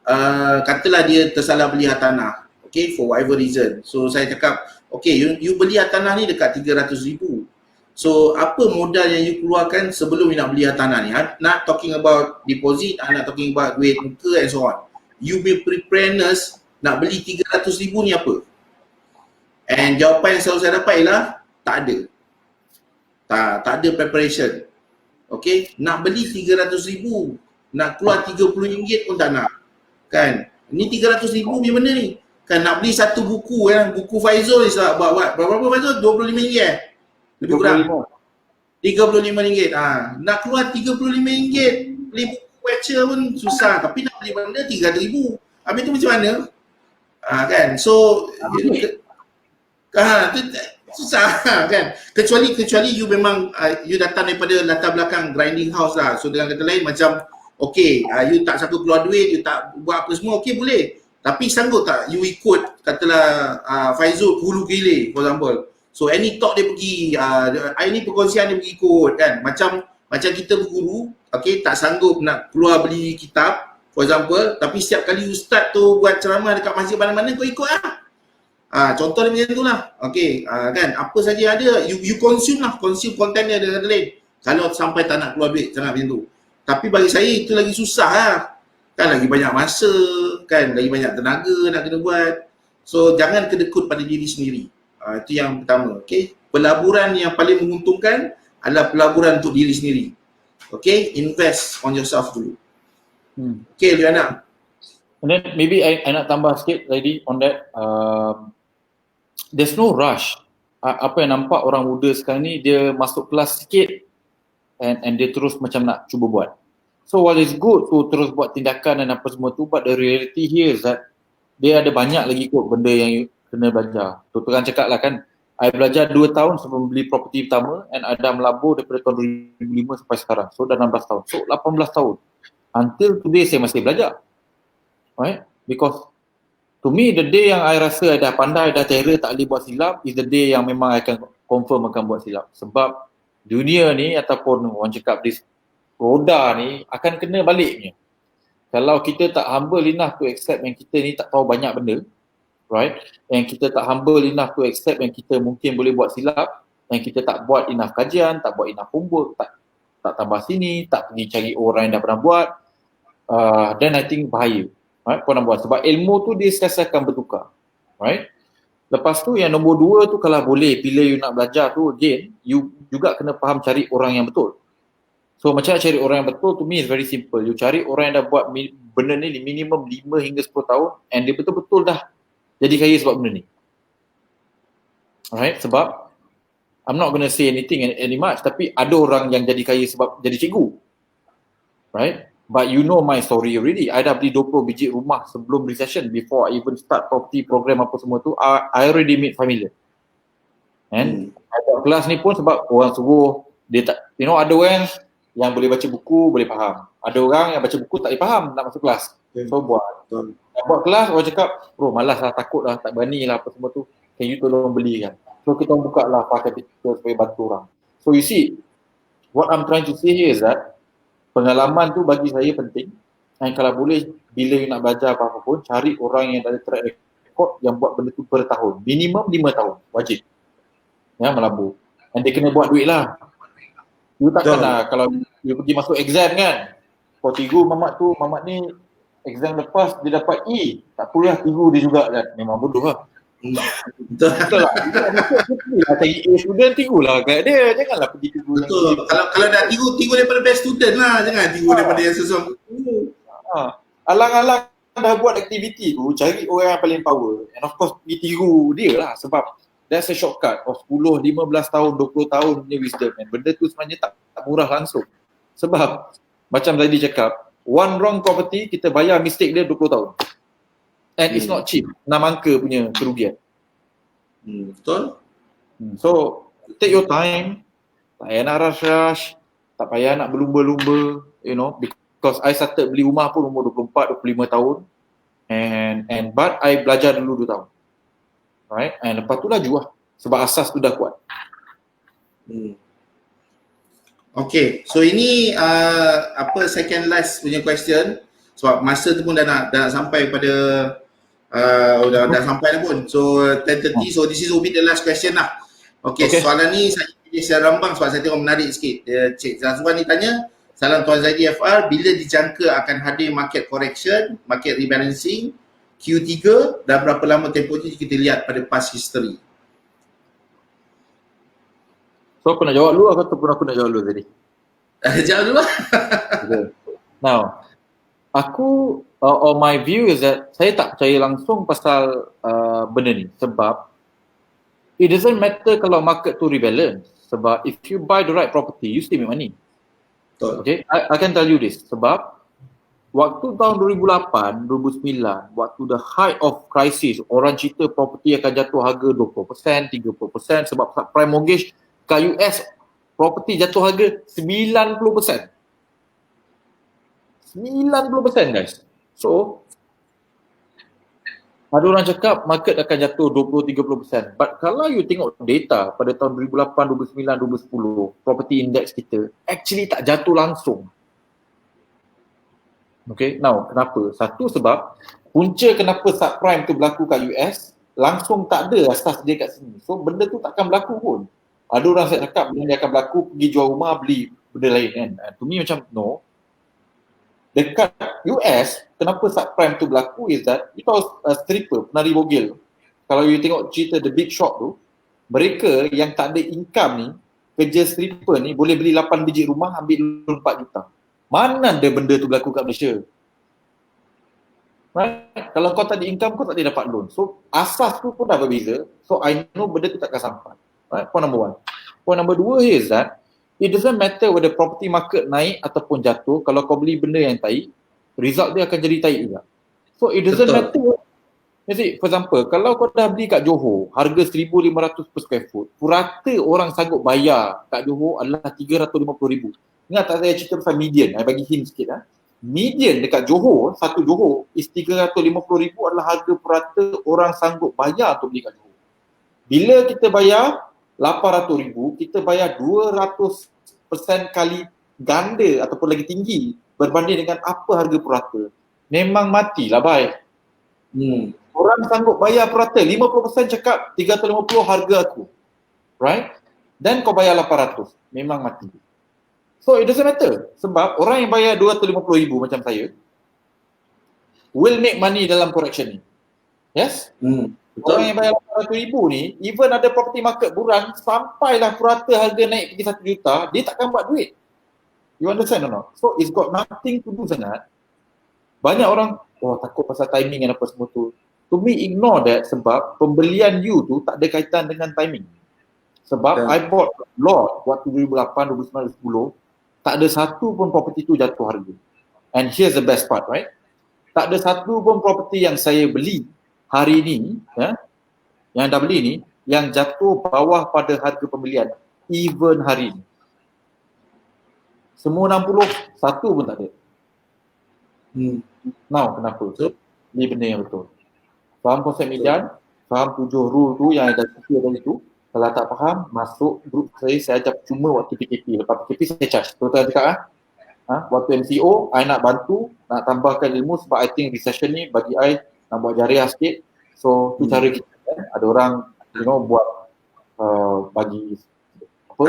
Speaker 1: katalah dia tersalah beli hartanah, okay, for whatever reason. So saya cakap, okay, you beli hartanah ni dekat 300,000. So apa modal yang you keluarkan sebelum you nak beli hartanah ni? I'm not talking about deposit, I'm not talking about duit muka and so on. You be preparedness nak beli 300,000 ni apa? And jawapan yang selalu saya dapat ialah tak ada. Tak ada preparation. Okay, nak beli 300,000, nak keluar RM30 pun tak nak. Kan? Ni 300,000 macam mana ni? Kan nak beli satu buku buku Faizul ni buat berapa Faizul? RM25 lebih kurang. RM35. Nak keluar RM35 beli buku lecture pun susah, tapi nak beli benda RM300,000. Habis tu macam mana? Kan? So susah kan, kecuali you memang you datang daripada latar belakang grinding house lah. So dengan kata lain macam okay, you tak sanggup keluar duit, you tak buat apa semua, okay boleh, tapi sanggup tak you ikut katalah Faizul ke Hulu Kehilir for example. So any talk dia pergi, any perkongsian dia pergi ikut kan. Macam kita berguru, okay, tak sanggup nak keluar beli kitab for example, tapi setiap kali ustaz tu buat ceramah dekat masjid mana-mana kau ikut lah. Contoh dia macam tu lah. Okay, kan, apa saja ada, you consume content dia dengan lain. Kalau sampai tak nak keluar duit, jangan macam tu. Tapi bagi saya itu lagi susah lah. Kan lagi banyak masa, kan lagi banyak tenaga nak kena buat. So jangan kedekut pada diri sendiri. Itu yang pertama. Okay, pelaburan yang paling menguntungkan adalah pelaburan untuk diri sendiri. Okay, invest on yourself dulu. Okay, Liana.
Speaker 3: And then maybe I nak tambah sikit tadi on that. There's no rush. Apa yang nampak orang muda sekarang ni, dia masuk kelas sikit and dia terus macam nak cuba buat. So while it's good to terus buat tindakan dan apa semua tu, but the reality here is that dia ada banyak lagi kot benda yang you kena belajar. Tuan cakap lah kan, I belajar 2 tahun sebelum beli property pertama and ada melabur daripada tahun 2005 sampai sekarang. So dah 16 tahun. So 18 tahun. Until today saya masih belajar. Right? Because to me, the day yang I rasa I dah pandai, dah terror, tak boleh buat silap is the day yang memang I akan confirm akan buat silap. Sebab dunia ni ataupun orang cakap this roda ni akan kena baliknya. Kalau kita tak humble enough to accept yang kita ni tak tahu banyak benda, right? Yang kita tak humble enough to accept yang kita mungkin boleh buat silap, yang kita tak buat enough kajian, tak buat enough homework, tak tambah sini, tak pergi cari orang yang dah pernah buat, then I think bahaya. Right, kau nak buat. Sebab ilmu tu dia sentiasa akan bertukar. Right? Lepas tu yang nombor 2 tu, kalau boleh bila you nak belajar tu again, you juga kena faham cari orang yang betul. So macam nak cari orang yang betul, to me is very simple. You cari orang yang dah buat benda ni minimum 5 hingga 10 tahun and dia betul-betul dah jadi kaya sebab benda ni. Alright, sebab I'm not gonna say anything any much, tapi ada orang yang jadi kaya sebab jadi cikgu. Right? But you know my story already. I dah beli 20 biji rumah sebelum recession, before I even start property program apa semua tu, I already made familiar. And kelas ni pun sebab orang suruh, dia tak, ada orang yang boleh baca buku, boleh faham. Ada orang yang baca buku tak boleh faham nak masuk kelas. So buat. Nak buat kelas, orang cakap, bro malas lah, takut lah, tak berani lah apa semua tu. Can you tolong beli kan? So kita buka lah pakai capital supaya bantu orang. So you see, what I'm trying to say here is that pengalaman tu bagi saya penting. Dan kalau boleh, bila you nak belajar apa-apa pun, cari orang yang ada track record yang buat benda tu per tahun. Minimum 5 tahun, wajib. Ya, melabur. Dan dia kena buat duit lah. You takkan lah, kalau you pergi masuk exam kan, kau tiru mamat ni, exam lepas dia dapat E, tak apalah tiru dia juga kan. Memang bodoh lah. Betul lah. Cari A student, tiru lah kat dia. Janganlah pergi tiru.
Speaker 1: Betul. Kalau nak tiru daripada best student lah. Jangan tiru daripada yang sesuatu.
Speaker 3: Alang-alang dah buat aktiviti tu, cari orang yang paling power. And of course, pergi tiru dia lah sebab that's a shortcut of 10, 15 tahun, 20 tahun punya wisdom. And benda tu sebenarnya tak murah langsung. Sebab macam tadi cakap, one wrong property, kita bayar mistake dia 20 tahun. And it's not cheap. 6 angka punya kerugian.
Speaker 1: Betul?
Speaker 3: So, take your time. Tak payah nak rush-rush. Tak payah nak berlumba-lumba. You know, because I started beli rumah pun umur 24, 25 tahun. But I belajar dulu 2 tahun. Right? And lepas tu laju lah. Sebab asas tu dah kuat.
Speaker 1: Okay, so ini second last punya question. Sebab masa tu pun dah nak sampai pada dah sampai dah pun. So 10:30, so this is will be the last question lah. Okay. Soalan ni saya pilih secara rambang sebab saya tengok menarik sikit. Cik Zazwan ni tanya, salam Tuan Zaidi FR, bila dijangka akan hadir market correction, market rebalancing, Q3 dan berapa lama tempohnya kita lihat pada past history?
Speaker 3: So aku nak jawab dulu ataupun aku nak jawab dulu tadi?
Speaker 1: Jawab dulu lah.
Speaker 3: Okay. Now, aku or my view is that saya tak percaya langsung pasal benda ni sebab it doesn't matter kalau market tu rebalance sebab if you buy the right property, you still make money.
Speaker 1: Betul.
Speaker 3: Okay, I can tell you this sebab waktu tahun 2008, 2009, waktu the height of crisis, orang cerita property akan jatuh harga 20%, 30% sebab prime mortgage kat US, property jatuh harga 90%. 90% guys. So, ada orang cakap market akan jatuh 20-30%. But kalau you tengok data pada tahun 2008, 2009, 2010, property index kita actually tak jatuh langsung. Okay, now kenapa? Satu sebab punca kenapa subprime tu berlaku kat US langsung tak ada asas dia kat sini. So benda tu takkan berlaku pun. Ada orang saya cakap benda dia akan berlaku, pergi jual rumah, beli benda lain kan. To me macam no. Dekat US, kenapa subprime tu berlaku is that itu stripper, penari bogel. Kalau you tengok cerita The Big Short tu, mereka yang tak ada income ni, kerja stripper ni boleh beli 8 biji rumah, ambil loan 4 juta. Mana ada benda tu berlaku kat Malaysia? Right? Kalau kau tak ada income, kau tak boleh dapat loan. So, asas tu pun dah berbeza. So, I know benda tu takkan sampai. Right? Point number 1. Point number 2 is that it doesn't matter whether property market naik ataupun jatuh, kalau kau beli benda yang taik, result dia akan jadi taik juga. So it doesn't matter. You see, for example, kalau kau dah beli kat Johor, harga 1,500 per square foot, purata orang sanggup bayar kat Johor adalah 350,000. Ingat tak saya cerita pasal median? Saya bagi hint sikit. Median dekat Johor, satu Johor is 350,000 adalah harga purata orang sanggup bayar untuk beli kat Johor. Bila kita bayar 800,000, kita bayar 200% kali ganda ataupun lagi tinggi berbanding dengan apa harga purata. Memang matilah baik. Orang sanggup bayar purata, 50% cakap 350 harga aku. Right? Dan kau bayar 800, memang mati. So it doesn't matter. Sebab orang yang bayar 250,000 macam saya will make money dalam correction ni. Yes? Orang yang bayar 800,000 ni, even ada property market buran, sampailah purata harga naik pergi 1 juta, dia takkan buat duit. You understand or not? So it's got nothing to do sangat. Banyak orang, takut pasal timing dan apa semua tu. To me, ignore that sebab pembelian you tu tak ada kaitan dengan timing. Sebab I bought a lot waktu 2008, 2009, 2010, tak ada satu pun property tu jatuh harga. And here's the best part, right? Tak ada satu pun property yang saya beli hari ni, yang dah beli ni, yang jatuh bawah pada harga pembelian, even hari ni. Semua 60, satu pun tak ada. Now, kenapa? Ini benda yang betul. Faham konsep median, faham 7 rule tu yang ada cerita dari tu. Kalau tak faham, masuk grup saya ajak cuma waktu PKP. Lepas PKP saya charge. Betul-betul cakap waktu MCO, I nak bantu, nak tambahkan ilmu sebab I think recession ni bagi I nak buat jariah sikit. So tu cara kita ada orang buat bagi apa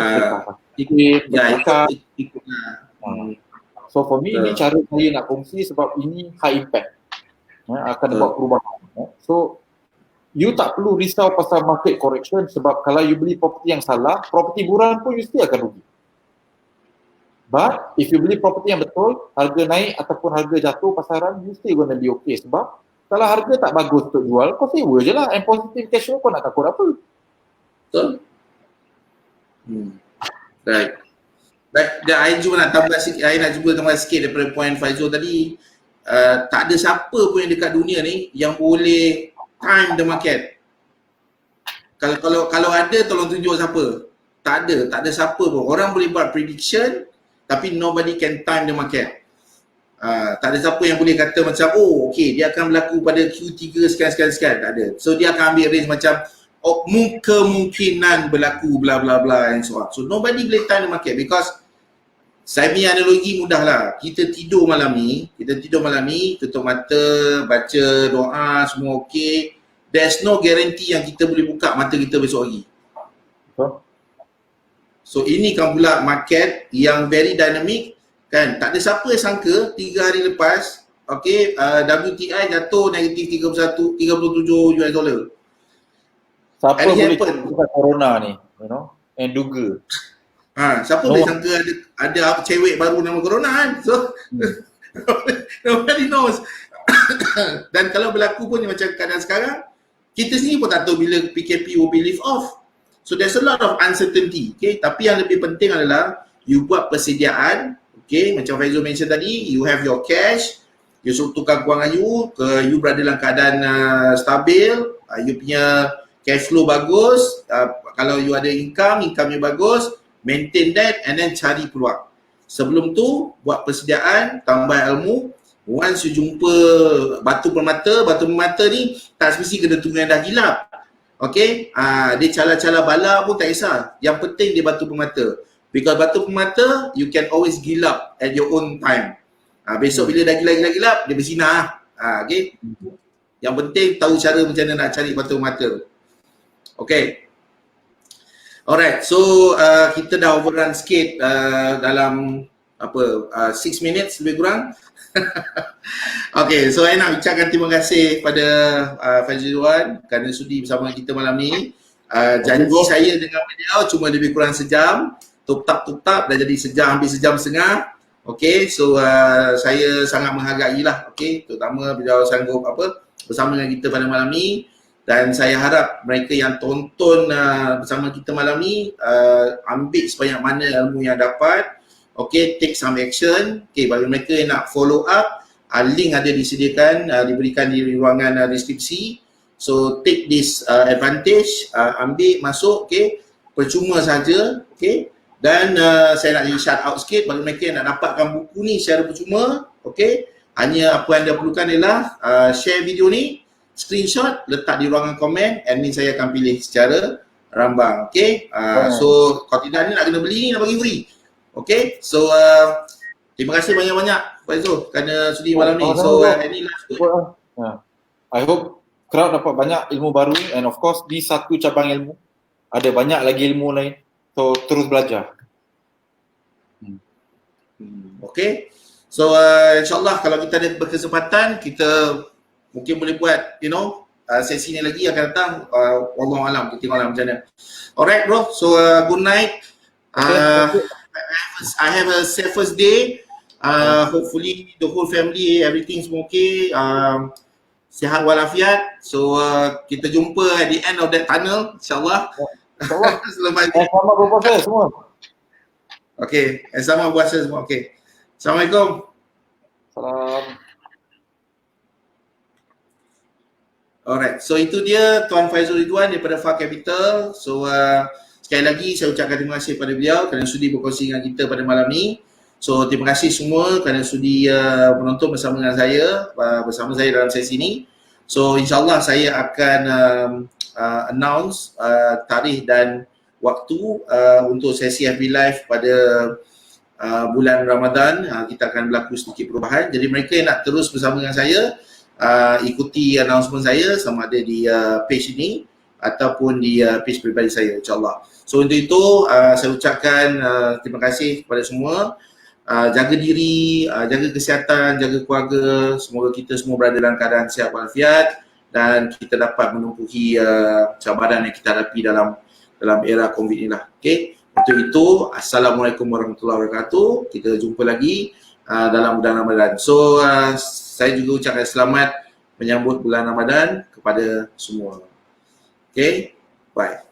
Speaker 3: so for me ni cara saya nak kongsi sebab ini high impact akan buat perubahan. So you tak perlu risau pasal market correction sebab kalau you beli property yang salah, property buran pun you still akan rugi. But if you beli property yang betul, harga naik ataupun harga jatuh pasaran, you still gonna be okay. Sebab kalau harga tak bagus untuk jual, kau sewa je lah. And positive cash flow, kau nak takut apa?
Speaker 1: Betul? Right. Dan I cuma nak tambah sikit, I nak cuba tambah sikit daripada point Faizul tadi. Tak ada siapa pun yang dekat dunia ni yang boleh time the market. Kalau ada, tolong tunjuk siapa. Tak ada siapa pun. Orang boleh buat prediction, tapi nobody can time the market. Tak ada siapa yang boleh kata macam, oh okay, dia akan berlaku pada Q3 sekian, tak ada. So dia akan ambil range macam, oh, kemungkinan berlaku bla bla bla and so on. So nobody boleh time the market because saya punya analogi mudah lah. Kita tidur malam ni, tutup mata, baca doa, semua okey. There's no guarantee yang kita boleh buka mata kita besok pagi. So ini kan pula market yang very dynamic kan. Tak ada siapa yang sangka 3 hari lepas, okey, WTI jatuh negatif 37 US dollar.
Speaker 3: Siapa
Speaker 1: And
Speaker 3: boleh
Speaker 1: happen.
Speaker 3: cakap corona ni, you know, and duga.
Speaker 1: Siapa boleh sangka ada cewek baru nama corona kan. So nobody knows. Dan kalau berlaku pun macam keadaan sekarang, kita sendiri pun tak tahu bila PKP will be lift off. So there's a lot of uncertainty. Okay, tapi yang lebih penting adalah you buat persediaan. Okay, macam Faizul mention tadi, you have your cash, you suruh tukar kewangan you berada dalam keadaan stabil, you punya cash flow bagus, kalau you ada income you bagus, maintain that and then cari peluang. Sebelum tu, buat persediaan, tambah ilmu. Once you jumpa batu permata ni tak semesti kena tunggu yang dah gilap. Okay, dia cala-cala bala pun tak kisah. Yang penting dia batu permata. Because batu permata, you can always gilap at your own time. Besok bila dah gilap, dia bersinar. Okay, yang penting tahu cara macam mana nak cari batu permata. Okay. Alright, so kita dah overrun sikit dalam 6 minutes lebih kurang. Okay, so saya nak ucapkan terima kasih pada Fazil Wan kerana sudi bersama kita malam ni. Janji saya dengan beliau cuma lebih kurang sejam. Tup-tap dah jadi hampir sejam setengah. Okay, so saya sangat menghargai lah, okay, terutama beliau sanggup bersama dengan kita pada malam ni. Dan saya harap mereka yang tonton bersama kita malam ni ambil sebanyak mana ilmu yang dapat. Okay, take some action. Okay, bagi mereka yang nak follow up, link ada disediakan, diberikan di ruangan deskripsi. So take this advantage, ambil, masuk, okay. Percuma saja, okay. Dan saya nak jadi shout out sikit bagi mereka yang nak dapatkan buku ni secara percuma, okay. Hanya apa yang anda perlukan adalah share video ni, screenshot, letak di ruangan komen, admin saya akan pilih secara rambang, okay. So kalau tidak ni nak kena beli ni, nak bagi free. Okay, so terima kasih banyak-banyak Faizul kerana sudi malam ni. So any last word?
Speaker 3: I hope crowd dapat banyak ilmu baru and of course di satu cabang ilmu ada banyak lagi ilmu lain. So terus belajar.
Speaker 1: Okay, so insyaAllah kalau kita ada berkesempatan kita mungkin boleh buat sesi ni lagi akan datang. Wallahualam, kita tengok lah macam mana. Alright bro, so good night. I have a safest day. Hopefully the whole family everything's okay. Sihat walafiat. So kita jumpa at the end of that tunnel, insyaAllah.
Speaker 3: Selamat berpuasa semua.
Speaker 1: Okay, sama puasa semua. Okay, Assalamualaikum.
Speaker 3: Salam.
Speaker 1: Alright, so itu dia Tuan Faizul Ridwan daripada Far Capital. So sekali lagi saya ucapkan terima kasih kepada beliau kerana sudi berkongsi dengan kita pada malam ni. So terima kasih semua kerana sudi menonton bersama dengan saya, bersama saya dalam sesi ni. So insyaAllah saya akan announce tarikh dan waktu untuk sesi FB Live pada bulan Ramadan. Kita akan berlaku sedikit perubahan. Jadi mereka yang nak terus bersama dengan saya, ikuti announcement saya sama ada di page ini ataupun di page pribadi saya, insyaAllah. So untuk itu saya ucapkan terima kasih kepada semua. Jaga diri, jaga kesihatan, jaga keluarga. Semoga kita semua berada dalam keadaan sihat walafiat dan kita dapat menumpuhi cabaran yang kita hadapi dalam era COVID ni lah. Okay. Untuk itu, Assalamualaikum warahmatullahi wabarakatuh. Kita jumpa lagi dalam bulan Ramadan. So, saya juga ucapkan selamat menyambut bulan Ramadan kepada semua. Okay, bye.